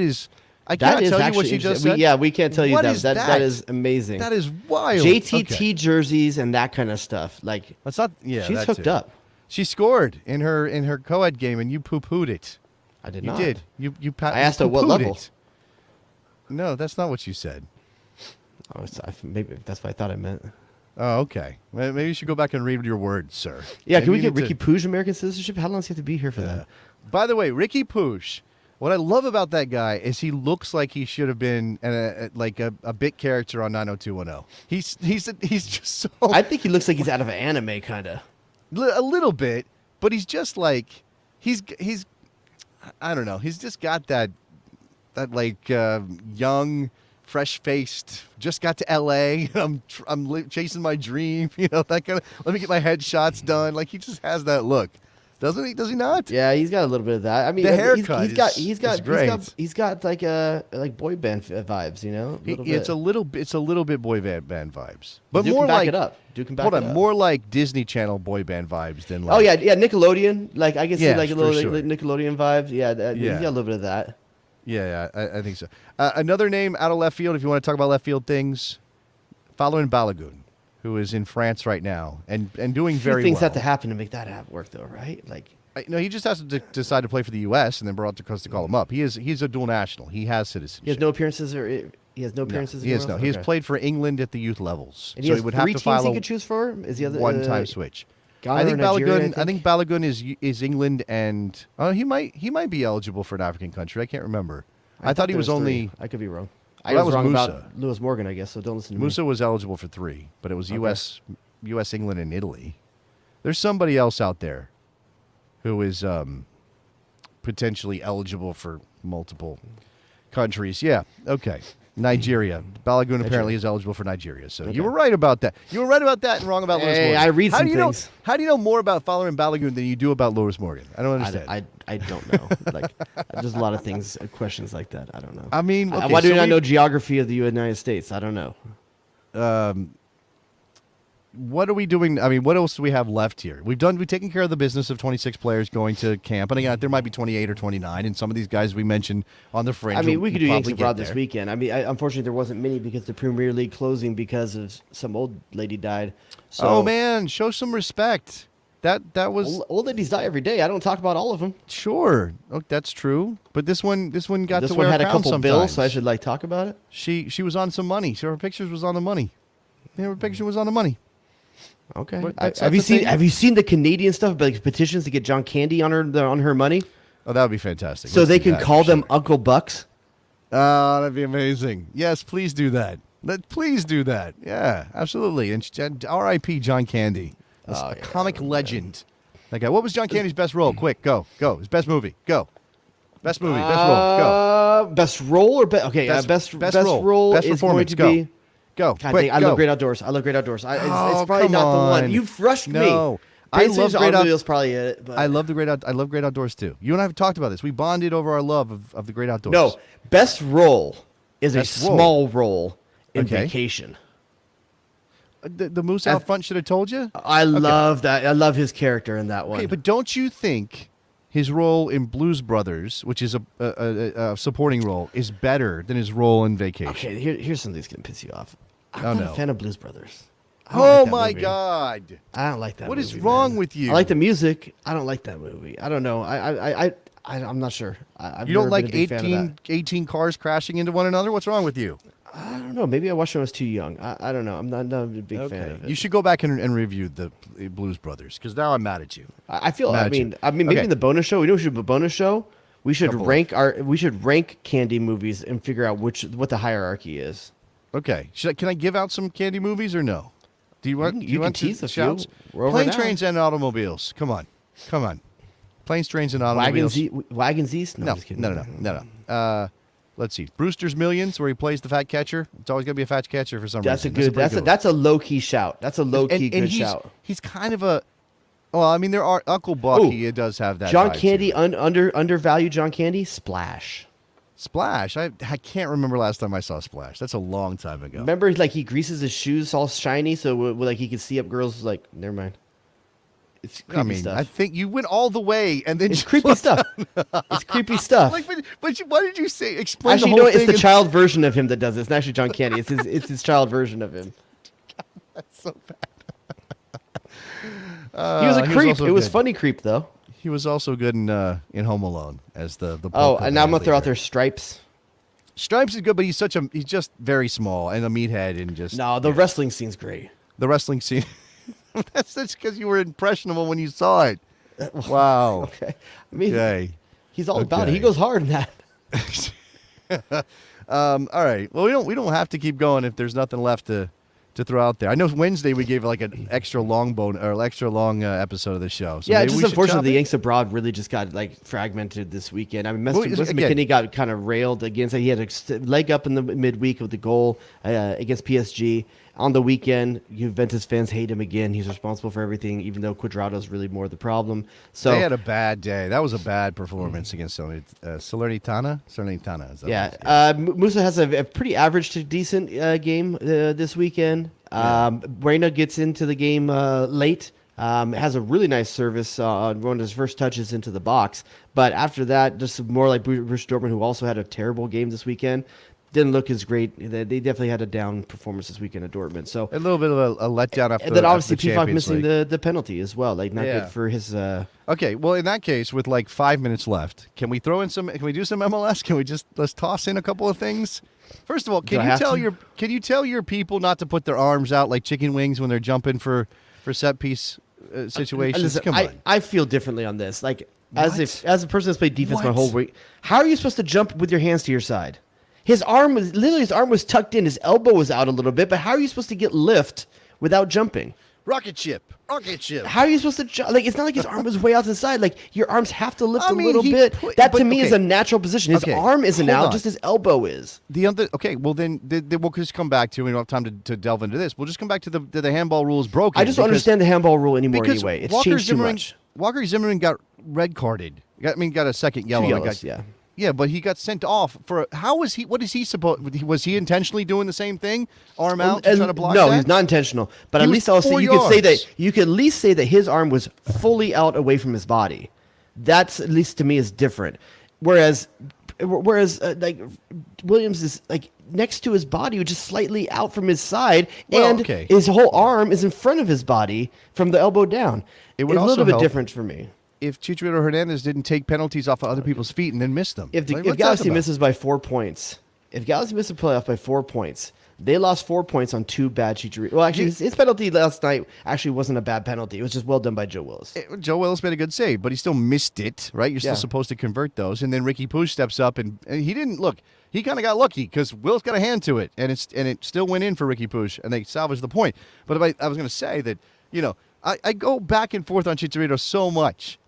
S4: tell you what she just said.
S5: We can't tell you that. That is amazing.
S4: That is wild.
S5: JTT jerseys and that kind of stuff. Like,
S4: that's not. Yeah,
S5: she's hooked up.
S4: She scored in her co-ed game, and you poo-pooed it.
S5: I did not.
S4: You did. You
S5: I asked her what level.
S4: No, that's not what you said.
S5: Oh, maybe that's what I thought I meant.
S4: Oh, okay. Maybe you should go back and read your words, sir.
S5: Yeah, can we get Ricky Pooch American citizenship? How long does he have to be here for that?
S4: By the way, Ricky Pooch, what I love about that guy is he looks like he should have been a bit character on 90210. He's just so...
S5: I think he looks like he's out of an anime, kind of.
S4: A little bit, but he's just like... He's I don't know. He's just got that young... fresh-faced, just got to L.A., I'm chasing my dream, that kind of, let me get my headshots done. Like, he just has that look. doesn't he? Does he not?
S5: Yeah, he's got a little bit of that. I mean,
S4: The
S5: he's
S4: haircut is great.
S5: He's got like boy band vibes, you know.
S4: It's a little bit boy band vibes, but
S5: Duke
S4: more
S5: can back
S4: like
S5: it up. Duke can back
S4: hold
S5: it
S4: on,
S5: up.
S4: more like Disney Channel boy band vibes than like.
S5: Oh yeah, Nickelodeon. Like I can see
S4: Yeah,
S5: like a
S4: for
S5: little
S4: sure.
S5: like Nickelodeon vibes. Yeah, he's got a little bit of that.
S4: Yeah, I think so. Another name out of left field, if you want to talk about left field things, Folarin Balogun, who is in France right now and doing very
S5: things
S4: well.
S5: have to happen to make that work, though, right? Like,
S4: No, he just has to decide to play for the U.S. and then brought to Costa to call him up. He's a dual national. He has citizenship.
S5: he has no appearances, or he has no appearances.
S4: He has
S5: anywhere
S4: no. He
S5: else?
S4: has
S5: Okay.
S4: played for England at the youth levels,
S5: And he
S4: so
S5: has
S4: he would
S5: 3
S4: have to
S5: teams
S4: file
S5: he
S4: a
S5: could choose for. Is the other
S4: one-time switch.
S5: Ghana
S4: I think
S5: or Nigeria,
S4: Balogun. I think Balogun is England, and he might be eligible for an African country. I can't remember. I thought he
S5: there
S4: was
S5: 3.
S4: only.
S5: I could be wrong.
S4: Well,
S5: I
S4: that
S5: was
S4: was
S5: wrong
S4: Musa.
S5: about Lewis Morgan, I guess. So don't listen to
S4: Musa
S5: me.
S4: was eligible for 3, but it was
S5: Okay.
S4: U.S., England, and Italy. There's somebody else out there who is potentially eligible for multiple countries. Yeah, okay. Nigeria. Balogun apparently is eligible for Nigeria. So you were right about that. You were right about that and wrong about Lewis Morgan.
S5: I read some things.
S4: How do you know more about Folarin Balogun than you do about Lewis Morgan? I don't understand.
S5: I don't know. Like, there's a lot of things, questions like that. I don't know.
S4: I mean, okay,
S5: why do
S4: so
S5: you not
S4: we-
S5: know geography of the United States? I don't know.
S4: What are we doing? I mean, what else do we have left here? We've taken care of the business of 26 players going to camp, and again, there might be 28 or 29, and some of these guys we mentioned on the fringe.
S5: I mean, we could do Yanks
S4: probably
S5: abroad
S4: get
S5: this
S4: there.
S5: weekend. I mean, unfortunately, there wasn't many because the Premier League closing because of some old lady died. So,
S4: Oh man, show some respect. That was
S5: old ladies die every day. I don't talk about all of them.
S4: sure. Oh, that's true. But this one got
S5: This
S4: to
S5: one
S4: wear
S5: had
S4: a
S5: a
S4: crown
S5: couple
S4: sometimes.
S5: bills, so I should talk about it.
S4: She was on some money. So her pictures was on the money. Yeah, her picture was on the money.
S5: Okay.
S4: But that's
S5: Have
S4: the
S5: you seen
S4: thing.
S5: Have you seen the Canadian stuff, like petitions to get John Candy on her money,
S4: Oh, that would be fantastic.
S5: so
S4: Let's
S5: they
S4: do
S5: can
S4: that
S5: call
S4: for
S5: them
S4: sure.
S5: Uncle Bucks?
S4: Oh, that'd be amazing. Yes, please do that. Please do that. Yeah, absolutely. And R.I.P. John Candy, a comic legend. That guy. What was John Candy's best role? Quick, go. His best movie. Go. Best movie. Best role. Go.
S5: Best role or okay? Best role
S4: Best
S5: is going
S4: performance.
S5: to
S4: Go.
S5: be.
S4: Go.
S5: God,
S4: Quick.
S5: I
S4: go.
S5: love Great Outdoors. I love Great Outdoors. It's
S4: Oh,
S5: probably
S4: come
S5: not the one.
S4: on.
S5: You've rushed me.
S4: No. I love Great Outdoors.
S5: Is probably it. But
S4: I love Great Outdoors too. You and I have talked about this. We bonded over our love of the Great Outdoors.
S5: no, best role is
S4: Best
S5: a
S4: role.
S5: small role in
S4: Okay.
S5: Vacation.
S4: The moose out front should have told you.
S5: I love that. I love his character in that one.
S4: Okay, but don't you think his role in Blues Brothers, which is a supporting role, is better than his role in Vacation?
S5: okay, here's something that's gonna piss you off. I'm
S4: Oh,
S5: not
S4: no.
S5: a fan of Blues Brothers. I don't
S4: Oh
S5: like that
S4: my
S5: movie.
S4: God!
S5: I don't like that.
S4: What is
S5: movie,
S4: wrong
S5: man.
S4: with you?
S5: I like the music. I don't like that movie. I don't know. I'm not sure. I've
S4: You don't
S5: never
S4: like
S5: been a big fan of that.
S4: 18 cars crashing into one another? What's wrong with you?
S5: I don't know. Maybe I watched it when I was too young. I don't know. I'm not a big fan of it.
S4: You should go back and review the Blues Brothers because now I'm mad at you.
S5: I feel.
S4: Mad
S5: I
S4: at
S5: mean,
S4: you.
S5: maybe
S4: Okay.
S5: in the bonus show. We know we should do a bonus show. We should
S4: Couple of-
S5: We should rank Candy movies and figure out what the hierarchy is.
S4: Okay. Can I give out some candy movies or no? Do you want?
S5: You
S4: do
S5: can
S4: you want
S5: tease
S4: to
S5: a few.
S4: shouts?
S5: We're over
S4: Planes,
S5: now.
S4: trains, and automobiles. Come on. Planes, trains, and automobiles.
S5: Wagons East. No,
S4: No,
S5: I'm just kidding.
S4: no. Let's see. Brewster's Millions, where he plays the fat catcher. It's always gonna be a fat catcher for some
S5: That's a
S4: reason.
S5: good.
S4: pretty
S5: That's a low key shout. That's a low key good
S4: he's,
S5: shout.
S4: He's kind of a. Well, I mean, there are Uncle Bucky. It does have that.
S5: John
S4: vibe to
S5: Candy
S4: it.
S5: undervalued John Candy. Splash.
S4: Splash. I can't remember last time I saw Splash. That's a long time ago.
S5: Remember, like he greases his shoes all shiny, so like he could see up girls. Like, never mind. It's creepy
S4: I mean,
S5: stuff.
S4: I think you went all the way, and then
S5: It's
S4: just
S5: creepy
S4: looked
S5: stuff. It's creepy stuff.
S4: Like, why did you say? Explain
S5: Actually,
S4: the
S5: you know
S4: whole
S5: what? It's
S4: thing
S5: the
S4: in-
S5: child version of him that does it. It's not actually John Candy. It's his child version of him.
S4: So bad.
S5: He was a creep.
S4: also
S5: It was
S4: good.
S5: funny creep though.
S4: He was also good in Home Alone as the.
S5: Oh,
S4: Pope
S5: and now I'm gonna
S4: Band
S5: throw out
S4: leader.
S5: there Stripes.
S4: Stripes is good, but he's just very small and a meathead and just.
S5: No, the wrestling scene's great.
S4: The wrestling scene. That's because you were impressionable when you saw it. Wow.
S5: Okay. I mean,
S4: Okay.
S5: he's all about it.
S4: Okay.
S5: He goes hard in that.
S4: All right. Well, we don't have to keep going if there's nothing left to to throw out there. I know Wednesday we gave like an extra long episode of the show. So
S5: yeah,
S4: maybe
S5: just
S4: we should
S5: unfortunately
S4: chop
S5: the
S4: it?
S5: Yanks abroad really just got like fragmented this weekend. I mean,
S4: Well,
S5: Mr.
S4: again-
S5: McKinney got kind of railed against. He had a leg up in the midweek with the goal against PSG. On the weekend, Juventus fans hate him again. He's responsible for everything, even though Cuadrado's really more the problem. So
S4: They had a bad day. That was a bad performance against Salernitana. Salernitana. Is that what it is?
S5: Musa has a pretty average to decent game this weekend. Reina gets into the game late. Has a really nice service on one of his first touches into the box. But after that, just more like Bruce Dortmund, who also had a terrible game this weekend. Didn't look as great. They definitely had a down performance this weekend at Dortmund. So
S4: A little bit of a letdown after.
S5: and then obviously
S4: after the
S5: Pifak
S4: Champions
S5: missing
S4: League.
S5: the penalty as well. Like not
S4: Yeah.
S5: good for his.
S4: Okay, well, in that case, with like 5 minutes left, can we throw in some? Can we do some MLS? Can we let's toss in a couple of things? First of all,
S5: Do I have to?
S4: can you tell your people not to put their arms out like chicken wings when they're jumping for set piece situations?
S5: Listen,
S4: Come on.
S5: I feel differently on this. Like as
S4: What?
S5: a person that's played defense my
S4: What?
S5: whole week, how are you supposed to jump with your hands to your side? His arm was tucked in, his elbow was out a little bit, but how are you supposed to get lift without jumping?
S4: Rocket ship.
S5: How are you supposed to jump? Like it's not like his arm was way out to the side. Like your arms have to lift
S4: I
S5: a
S4: mean,
S5: little
S4: he
S5: bit.
S4: put-
S5: That to
S4: but-
S5: me is
S4: okay.
S5: a natural position. His
S4: Okay,
S5: arm isn't
S4: hold
S5: out,
S4: on.
S5: just his elbow is.
S4: The other, okay, well then we'll just come back to. We don't have time to delve into this. We'll just come back to the handball rules broken.
S5: I just don't
S4: because-
S5: understand the handball rule anymore
S4: because
S5: anyway. It's
S4: Walker
S5: changed too
S4: Zimmerman,
S5: much.
S4: Walker Zimmerman got red carded. Got a second yellow.
S5: Two
S4: Like,
S5: yellows, yeah.
S4: Yeah, but he got sent off for. How was he? What is he supposed? Was he intentionally doing the same thing? Arm out to
S5: And
S4: try to block
S5: no,
S4: that?
S5: he's not intentional. But
S4: He
S5: at
S4: was
S5: least I'll say
S4: 4
S5: you could say that
S4: yards.
S5: you could at least say that his arm was fully out away from his body. That's at least to me is different. Whereas like Williams is like next to his body, which is slightly out from his side,
S4: Well,
S5: and
S4: okay.
S5: his whole arm is in front of his body from the elbow down.
S4: It would
S5: It's a
S4: also
S5: little bit
S4: help
S5: different for me.
S4: If Chicharito Hernandez didn't take penalties off of other people's feet and then miss them.
S5: If
S4: Like, what's that
S5: Galaxy
S4: about?
S5: misses by 4 points, if Galaxy misses a playoff by 4 points, they lost 4 points on two bad Chicharito. Well, actually, his penalty last night actually wasn't a bad penalty. It was just well done by Joe Willis.
S4: Joe Willis made a good save, but he still missed it, right? You're still
S5: Yeah.
S4: supposed to convert those. And then Ricky Push steps up, and he didn't look. He kind of got lucky because Willis got a hand to it, and it still went in for Ricky Push, and they salvaged the point. But I was going to say that, I go back and forth on Chicharito so much.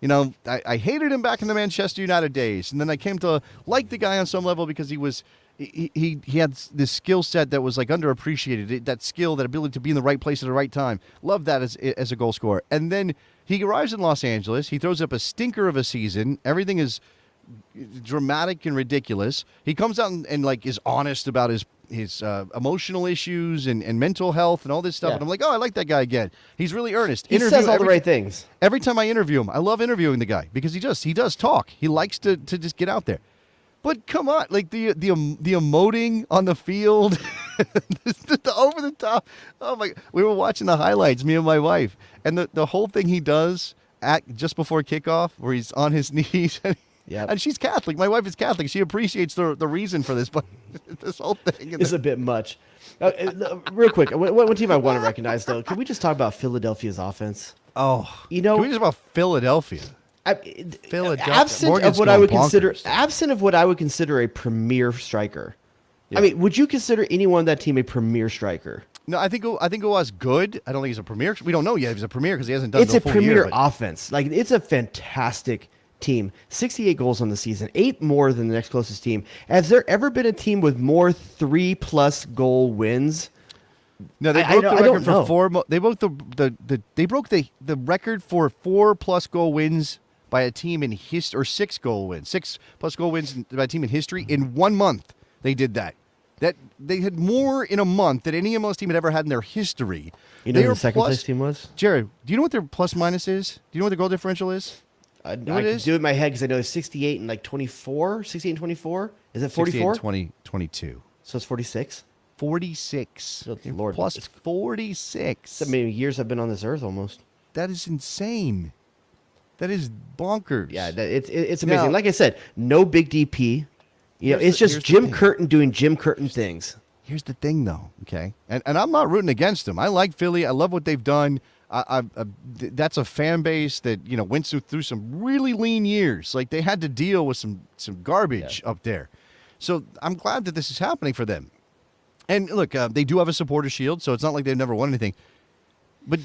S4: I hated him back in the Manchester United days, and then I came to like the guy on some level because he had this skill set that was like underappreciated. That skill, that ability to be in the right place at the right time. Love that as a goal scorer. And then he arrives in Los Angeles. He throws up a stinker of a season. Everything is dramatic and ridiculous. He comes out and like is honest about his emotional issues and mental health and all this stuff.
S5: Yeah.
S4: And I'm like, oh, I like that guy again. He's really earnest.
S5: He says all the right things.
S4: Every time I interview him, I love interviewing the guy because he does talk. He likes to just get out there. But come on, like the emoting on the field, the over the top. Oh my! We were watching the highlights, me and my wife, and the whole thing he does just before kickoff, where he's on his knees.
S5: Yep.
S4: And she's Catholic. My wife is Catholic. She appreciates the reason for this, but this whole thing
S5: It's a bit much. Real quick, one team I want to recognize, though. Can we just talk about Philadelphia's offense?
S4: can we just about Philadelphia? Philadelphia.
S5: Absent
S4: Morgan's
S5: of what I would
S4: going
S5: consider a premier striker.
S4: Yeah.
S5: I mean, would you consider anyone on that team a premier striker?
S4: No, I think it was good. I don't think he's a premier. We don't know yet if he's a premier because he hasn't done
S5: It's
S4: the
S5: a
S4: full
S5: premier
S4: year, but-
S5: offense. Like it's a fantastic team. 68 goals on the season, 8 more than the next closest team. Has there ever been a team with more 3+ goal wins?
S4: No, they
S5: I
S4: broke
S5: don't-
S4: the
S5: I don't
S4: record for
S5: know.
S4: four. They broke they broke the record for 4+ goal wins by a team in history, or 6+ goal wins by a team in history in 1 month. They did that. That they had more in a month than any MLS team had ever had in their history.
S5: You know
S4: They
S5: who
S4: are
S5: the second
S4: plus-
S5: place team was?
S4: Jared, do you know what their plus minus is? Do you know what their goal differential is?
S5: I
S4: know what it
S5: can
S4: is?
S5: do it in my head because I know it's 68 and like 24. 68 and 24? Is it 44?
S4: 20, 22.
S5: So it's 46?
S4: 46.
S5: Good Lord.
S4: Plus 46.
S5: How many years I've been on this earth almost?
S4: That is insane. That is bonkers.
S5: Yeah, it's amazing.
S4: Now-
S5: Like I said, no big DP. It's just
S4: here's the
S5: Jim
S4: thing.
S5: Curtin doing Jim Curtin things.
S4: Here's the thing, though, okay? And I'm not rooting against them. I like Philly. I love what they've done. That's a fan base that, went through some really lean years. Like, they had to deal with some garbage up there. So I'm glad that this is happening for them. And look, they do have a supporter shield, so it's not like they've never won anything. But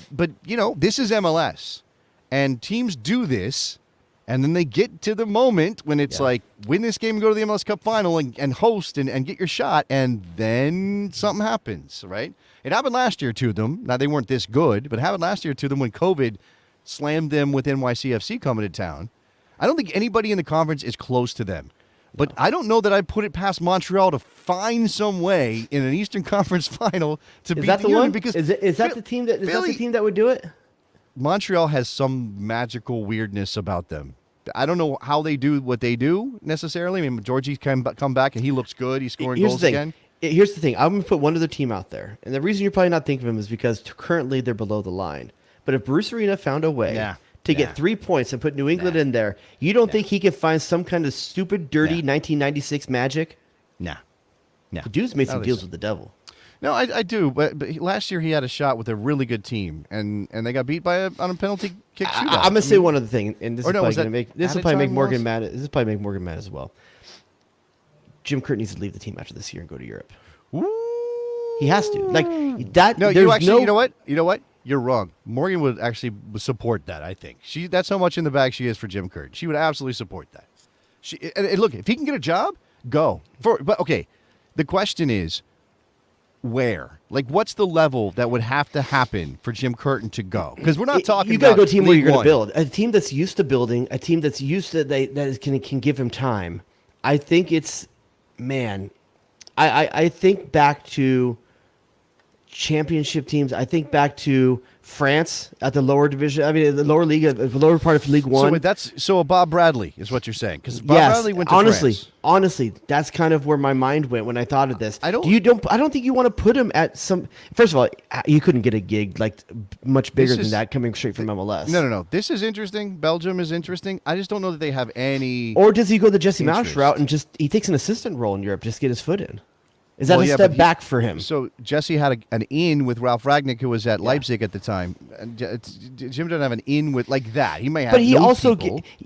S4: this is MLS, and teams do this, and then they get to the moment when it's like win this game and go to the MLS Cup final and host and get your shot, and then something happens, right? It happened last year to them. Now, they weren't this good, but it happened last year to them when COVID slammed them with NYCFC coming to town. I don't think anybody in the conference is close to them. But I don't know that I'd put it past Montreal to find some way in an Eastern Conference final to beat the Union. Because
S5: is that the team that would do it?
S4: Montreal has some magical weirdness about them. I don't know how they do what they do necessarily. I mean, Georgie's come back and he looks good. He's scoring goals again.
S5: Here's the thing. I'm going to put one other team out there. And the reason you're probably not thinking of them is because currently they're below the line. But if Bruce Arena found a way to get 3 points and put New England in there, you don't think he could find some kind of stupid, dirty 1996 magic?
S4: No.
S5: The dude's made some deals with the devil.
S4: No, I do. But last year he had a shot with a really good team, and they got beat on a penalty kick shootout.
S5: I'm going to say one other thing, and this will probably make Morgan mad. This will probably make Morgan mad as well. Jim Curtin needs to leave the team after this year and go to Europe.
S4: Ooh.
S5: He has to. Like that.
S4: No, you know what? You're wrong. Morgan would actually support that, I think. That's how much in the bag she is for Jim Curtin. She would absolutely support that. And look, if he can get a job, go. But okay, the question is, where? Like, what's the level that would have to happen for Jim Curtin to go? Because we're not talking.
S5: You got to go
S4: about
S5: a team where you're going to
S4: League
S5: build a team that's used to building, a team that's used to that can give him time. I think it's I think back to championship teams. I think back to France at the lower division. I mean, the lower league, the lower part of League One.
S4: So Bob Bradley is what you're saying, because Bob Bradley went to France.
S5: Honestly, that's kind of where my mind went when I thought of this. I don't think you want to put him at some. First of all, you couldn't get a gig like much bigger than that coming straight from MLS.
S4: No. This is interesting. Belgium is interesting. I just don't know that they have any.
S5: Or does he go the Jesse Marsch route and he takes an assistant role in Europe, just get his foot in? Is that a step back for him?
S4: So Jesse had an in with Ralph Ragnick, who was at Leipzig at the time. And Jim doesn't have an in with like that. He may have.
S5: But he also,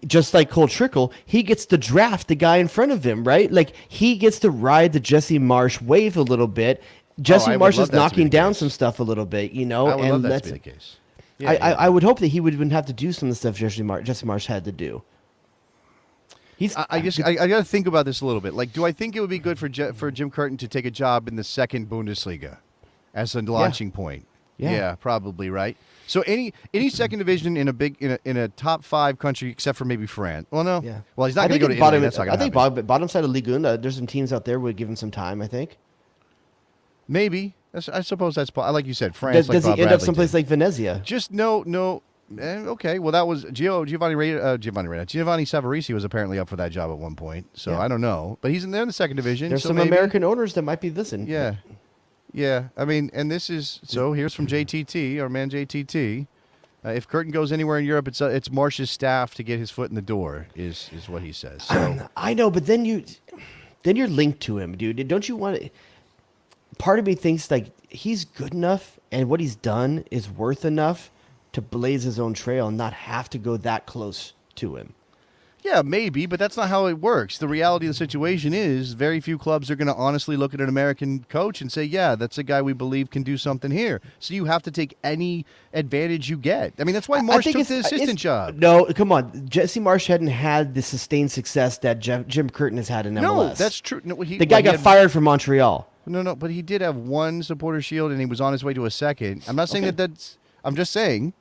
S5: just like Cole Trickle, he gets to draft the guy in front of him, right? Like he gets to ride the Jesse Marsch wave a little bit. Jesse Marsch is knocking down some stuff a little bit,
S4: I would love that to be the case.
S5: I would hope that he would have to do some of the stuff Jesse Marsch had to do.
S4: I got to think about this a little bit. Like, do I think it would be good for Jim Curtin to take a job in the second Bundesliga as a launching point? Yeah, probably, right. So any second division in a top 5 country, except for maybe France. Well, no. Yeah. Well, he's not going to go to Italy. That's not going to happen.
S5: I think bottom side of Ligue 1, there's some teams out there would give him some time. I think.
S4: Maybe. I suppose that's like you said. France.
S5: Does
S4: like
S5: he end up someplace like Venezia?
S4: Just no. Okay, well, that was Giovanni Savarese was apparently up for that job at one point, so I don't know. But he's in there in the second division.
S5: There's some American owners that might be listening.
S4: Yeah. I mean, and this is here's from JTT, our man JTT. If Curtin goes anywhere in Europe, it's Marsch's staff to get his foot in the door, is what he says. So
S5: I know, but then you're linked to him, dude. Don't you want to? Part of me thinks like he's good enough, and what he's done is worth enough to blaze his own trail and not have to go that close to him.
S4: Yeah, maybe, but that's not how it works. The reality of the situation is very few clubs are going to honestly look at an American coach and say, yeah, that's a guy we believe can do something here. So you have to take any advantage you get. I mean, that's why Marsch took the assistant job.
S5: No, come on. Jesse Marsch hadn't had the sustained success that Jim Curtin has had in MLS.
S4: No, that's true. No,
S5: the guy got fired from Montreal.
S4: No, but he did have one supporter shield and he was on his way to a second. I'm not saying that's... I'm just saying...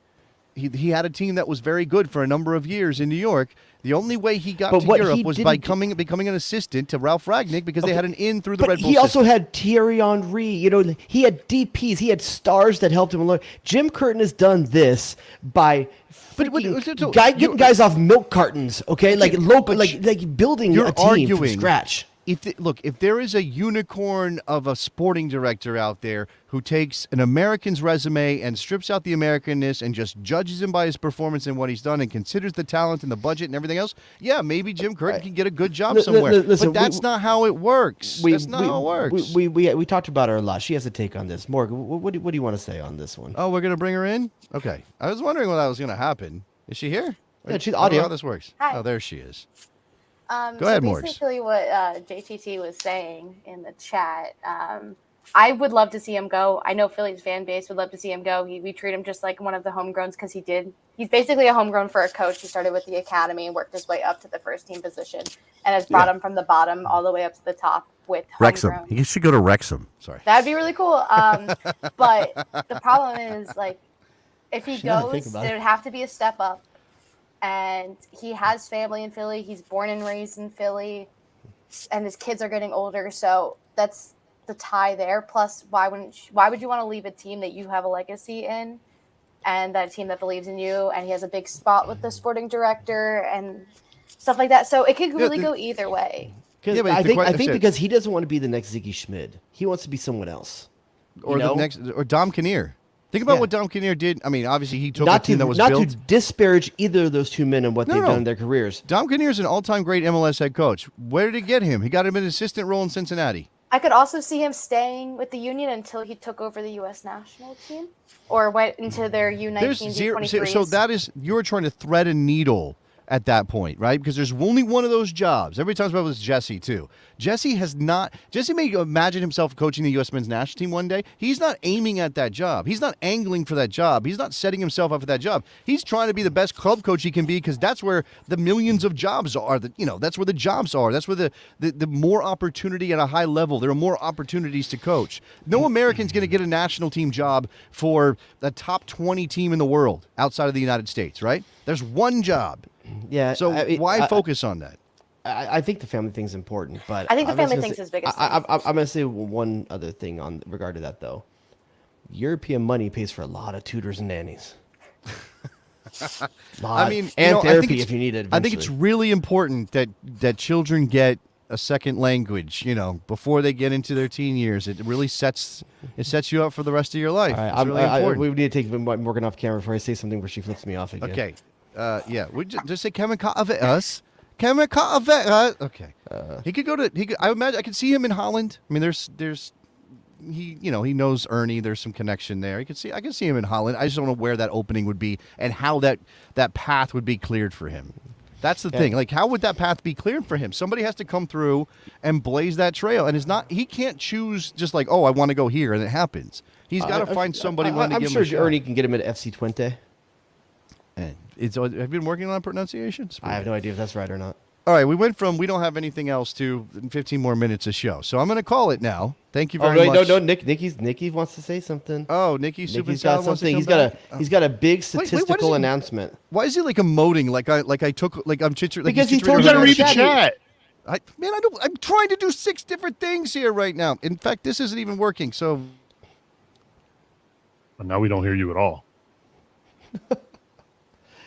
S4: He had a team that was very good for a number of years in New York. The only way he got to Europe was by becoming an assistant to Ralph Ragnick because they had an in through the Red Bull
S5: He also had Thierry Henry. He had DPs. He had stars that helped him along. Jim Curtin has done this by getting guys off milk cartons. Okay, like local, like building a team from scratch.
S4: If there is a unicorn of a sporting director out there who takes an American's resume and strips out the Americanness and just judges him by his performance and what he's done and considers the talent and the budget and everything else, yeah, maybe Jim Curtin can get a good job somewhere.
S5: Listen,
S4: but that's not how it works. That's not how it works.
S5: We talked about her a lot. She has a take on this. Morgan, what do you want to say on this one?
S4: Oh, we're going to bring her in? Okay. I was wondering when that was going to happen. Is she here?
S5: Yeah, she's audio.
S4: I don't know how this works.
S1: Hi.
S4: Oh, there she is.
S1: Go
S4: ahead,
S1: so
S4: Morgs.
S1: basically what JTT was saying in the chat,
S10: I would love to see him go. I know Philly's fan base would love to see him go. We treat him just like one of the homegrowns because he's basically a homegrown for a coach. He started with the academy and worked his way up to the first team position and has brought him from the bottom all the way up to the top with
S4: Wrexham.
S10: homegrown.
S4: He should go to Wrexham. Sorry.
S10: That'd be really cool. But the problem is, like, if he goes, it would have to be a step up. And he has family in Philly. He's born and raised in Philly. And his kids are getting older. So that's the tie there. Plus, why would you want to leave a team that you have a legacy in and that team that believes in you, and he has a big spot with the sporting director and stuff like that. So it could really go either way.
S5: I think because he doesn't want to be the next Ziggy Schmid. He wants to be someone else.
S4: Or Dom Kinnear. Think about what Dom Kinnear did. I mean, obviously he took a team that was
S5: not
S4: built.
S5: to disparage either of those two men and what they've done in their careers.
S4: Dom Kinnear is an all-time great MLS head coach. Where did he get him? He got him an assistant role in Cincinnati.
S10: I could also see him staying with the Union until he took over the U.S. national team or went into their U19, U23s.
S4: So that is, you're trying to thread a needle at that point, right? Because there's only one of those jobs. Every time about with Jesse too. Jesse may imagine himself coaching the U.S. men's national team one day. He's not aiming at that job. He's not angling for that job. He's not setting himself up for that job. He's trying to be the best club coach he can be because that's where the millions of jobs are. That's where the jobs are. That's where the more opportunity at a high level. There are more opportunities to coach. No American's going to get a national team job for the top 20 team in the world outside of the United States, right? There's one job.
S5: Yeah.
S4: So why focus on that?
S5: I think the family thing's important, but
S10: I think the family thing's his biggest thing.
S5: I'm going to say one other thing on regard to that, though. European money pays for a lot of tutors and nannies. And therapy if you need it. Eventually.
S4: I think it's really important that children get a second language, before they get into their teen years. It really sets you up for the rest of your life.
S5: All right,
S4: it's really important.
S5: We need to take Morgan off camera before I say something where she flips me off again.
S4: Okay. We just say us. Okay. He could go to. I imagine I could see him in Holland. I mean, he knows Ernie. There's some connection there. I can see him in Holland. I just don't know where that opening would be and how that path would be cleared for him. That's the thing. Like, how would that path be cleared for him? Somebody has to come through and blaze that trail, and he can't choose just like, I want to go here, and it happens. He's got to find somebody willing to give him a shot.
S5: I'm sure Ernie can get him at FC Twente.
S4: And have you been working on pronunciations?
S5: I have no idea if that's right or not.
S4: All right, we went from we don't have anything else to 15 more minutes of show. So I'm going to call it now. Thank you very much.
S5: No, Nikki wants to say something.
S4: Oh, Nikki's got something.
S5: He's got a big statistical announcement.
S4: Why is he like emoting I'm chit-chatting?
S5: Because he told you
S7: to read the chat.
S4: I'm trying to do 6 different things here right now. In fact, this isn't even working. So
S7: now we don't hear you at all.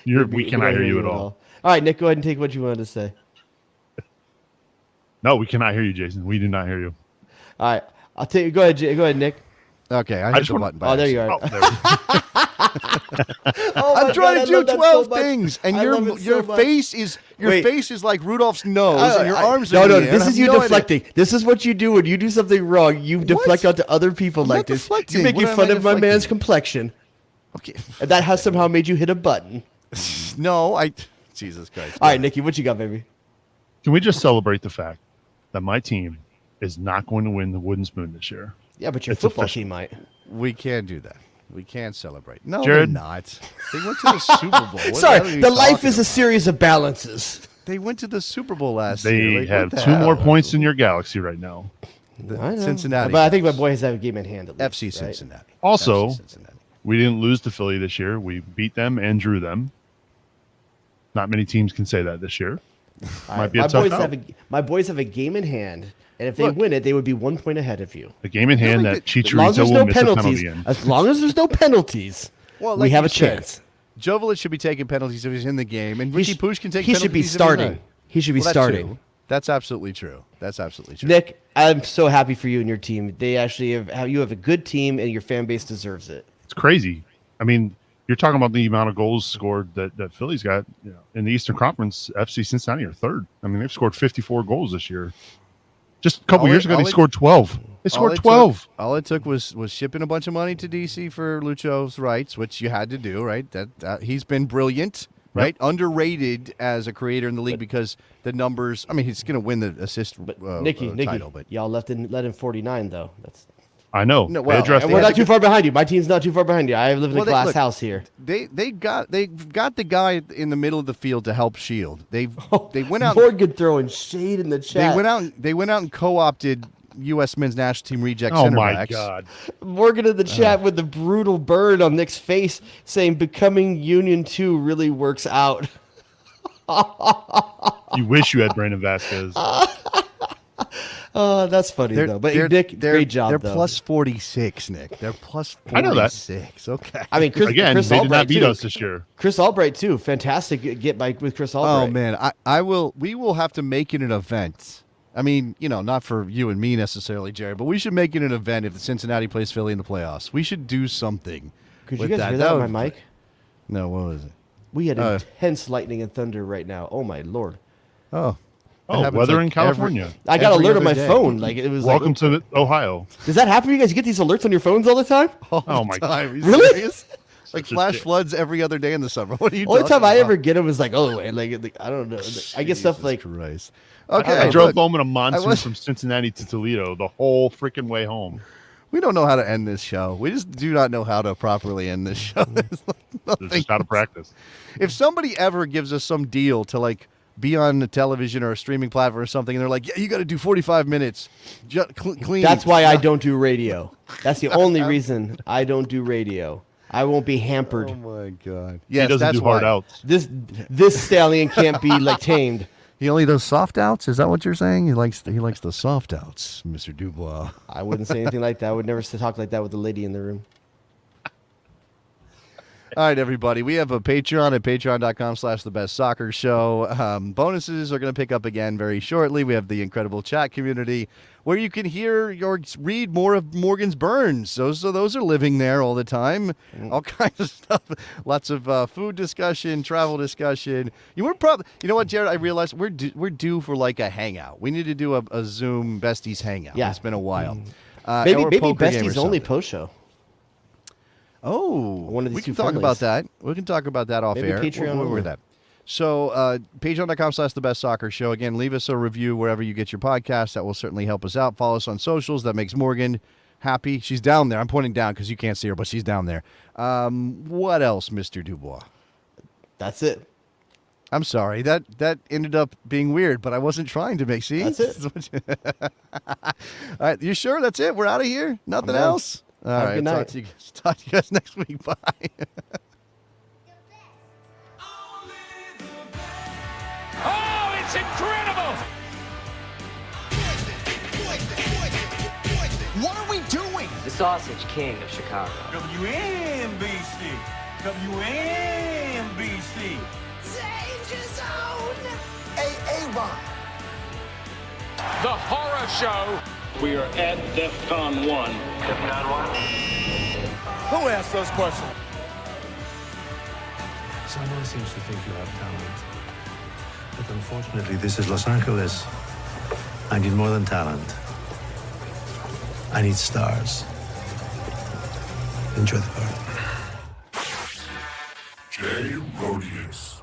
S7: We cannot hear you at all.
S5: All right, Nick, go ahead and take what you wanted to say.
S7: No, we cannot hear you, Jason. We do not hear you.
S5: All right, I'll take you. Go ahead, Nick.
S4: Okay, I hit the button.
S5: There you are.
S4: I'm trying to do 12 things, and your face is like Rudolph's nose, and your arms are
S5: No, this is you deflecting. This is what you do when you do something wrong. You deflect onto other people like this. You're making fun of my man's complexion.
S4: Okay,
S5: and that has somehow made you hit a button.
S4: No, Jesus Christ.
S5: All right, Nikki, what you got, baby?
S7: Can we just celebrate the fact that my team is not going to win the Wooden Spoon this year?
S5: Yeah, but your football team might.
S4: We can't do that. We can't celebrate. No,
S7: Jared?
S4: they're not. They went to the Super Bowl.
S5: Sorry, the life is a series of balances.
S4: They went to the Super Bowl last year.
S7: They have 2 more points in your galaxy right now.
S4: Cincinnati.
S5: But I think my boy has a game in hand at least.
S4: FC Cincinnati.
S7: Right? Also, we didn't lose to Philly this year. We beat them and drew them. Not many teams can say that this year. Might be a tough
S5: my boys have a game in hand, and if they win it, they would be 1 point ahead of you.
S7: A game in hand that Chicharito will miss a penalty in.
S5: As long as there's no penalties, we have a chance.
S4: Joveljic should be taking penalties if he's in the game, and Ricky Pooch can take penalties.
S5: He should be starting. He should be starting.
S4: That's absolutely true.
S5: Nick, I'm so happy for you and your team. They actually you have a good team, and your fan base deserves it.
S7: It's crazy. I mean, you're talking about the amount of goals scored that Philly's got in the Eastern Conference. FC Cincinnati are third. I mean, they've scored 54 goals this year. Just a couple years ago, they scored 12. They scored 12.
S4: All it took was shipping a bunch of money to DC for Lucho's rights, which you had to do, right? That he's been brilliant, right? Yep. Underrated as a creator in the league because the numbers. I mean, he's going to win the assist
S5: Nikki,
S4: title, but
S5: y'all let in 49 though.
S7: I know.
S4: No,
S7: They
S4: well,
S7: addressed
S4: and
S5: We're
S7: that.
S5: not too far behind you. My team's not too far behind you. I live in a glass house here.
S4: They've got the guy in the middle of the field to help shield. They went out.
S5: Morgan throwing shade in the chat.
S4: They went out and co-opted U.S. men's national team reject
S7: Oh
S4: center
S7: my
S4: backs.
S7: God!
S5: Morgan in the chat with the brutal burn on Nick's face, saying becoming Union 2 really works out.
S7: You wish you had Brandon Vasquez.
S5: Oh, that's funny though. But Nick, great job.
S4: They're
S5: though.
S4: plus 46, Nick. They're plus 46.
S7: I know that.
S4: Okay.
S5: I mean, Chris,
S7: Again,
S5: Chris
S7: they did
S5: Albright
S7: not beat
S5: too.
S7: us this year.
S5: Chris Albright too. Fantastic get by with Chris Albright.
S4: Oh man, we will have to make it an event. I mean, not for you and me necessarily, Jerry, but we should make it an event if the Cincinnati plays Philly in the playoffs. We should do something.
S5: Could you
S4: with
S5: guys hear that on my mic?
S4: No, what was it?
S5: We had intense lightning and thunder right now. Oh my lord.
S4: Oh.
S7: Weather in California.
S5: I got
S4: every
S5: alert on
S4: other
S5: my
S4: day.
S5: phone. Like it was.
S7: Welcome
S5: like,
S7: to Ohio.
S5: Does that happen? You guys get these alerts on your phones all the time?
S7: Oh my
S4: God.
S5: Really?
S4: Serious? Like flash floods every other day in the summer. What are you
S5: Only
S4: talking
S5: time I
S4: about?
S5: ever get them is like, oh wait, like I don't know. I get stuff like.
S4: Christ. Okay.
S7: I drove
S4: look,
S7: home in a monsoon from Cincinnati to Toledo the whole freaking way home.
S4: we don't know how to end this show. We just do not know how to properly end this show. There's
S7: It's just out of practice.
S4: If somebody ever gives us some deal to like be on the television or a streaming platform or something, and they're like, yeah, you got to do 45 minutes, clean.
S5: That's why I don't do radio. That's the only reason I don't do radio. I won't be hampered.
S4: Oh my God.
S7: He
S4: Yes,
S7: doesn't
S4: that's
S7: do hard
S4: why.
S7: outs.
S5: This stallion can't be like tamed.
S4: He only does soft outs. Is that what you're saying? He likes the soft outs, Mr. Dubois.
S5: I wouldn't say anything like that. I would never talk like that with the lady in the room.
S4: All right, everybody. We have a Patreon at patreon.com/thebestsoccershow. Bonuses are going to pick up again very shortly. We have the incredible chat community where you can hear or read more of Morgan's burns. Those are living there all the time. All kinds of stuff. Lots of food discussion, travel discussion. You know what, Jared? I realized we're due for like a hangout. We need to do a Zoom Besties hangout.
S5: Yeah.
S4: It's been a while.
S5: Maybe
S4: Or poker game or
S5: Bestie's only
S4: something.
S5: post show.
S4: Oh,
S5: One of these
S4: we can
S5: two
S4: talk about
S5: friendlies.
S4: that. We can talk about that off
S5: Maybe
S4: air.
S5: Patreon
S4: We'll
S5: only.
S4: that. So, patreon.com/thebestsoccershow. Again, leave us a review wherever you get your podcast. That will certainly help us out. Follow us on socials. That makes Morgan happy. She's down there. I'm pointing down because you can't see her, but she's down there. What else, Mr. Dubois?
S5: That's it.
S4: I'm sorry. That ended up being weird, but I wasn't trying to make. See?
S5: That's it.
S4: All right. You sure that's it? We're out of here? Nothing
S5: I'm out.
S4: else? All
S5: Have a
S4: right.
S5: good night.
S4: Talk to you guys next week. Bye.
S1: Oh, it's incredible! What are we doing?
S6: The Sausage King of Chicago.
S1: WNBC. WNBC.
S3: Danger zone!
S1: A-A-Ron. The Horror Show.
S11: We are at DEFCON 1.
S1: Who asked those questions?
S12: Someone seems to think you have talent. But unfortunately, this is Los Angeles. I need more than talent. I need stars. Enjoy the party.
S2: Jay Rodius.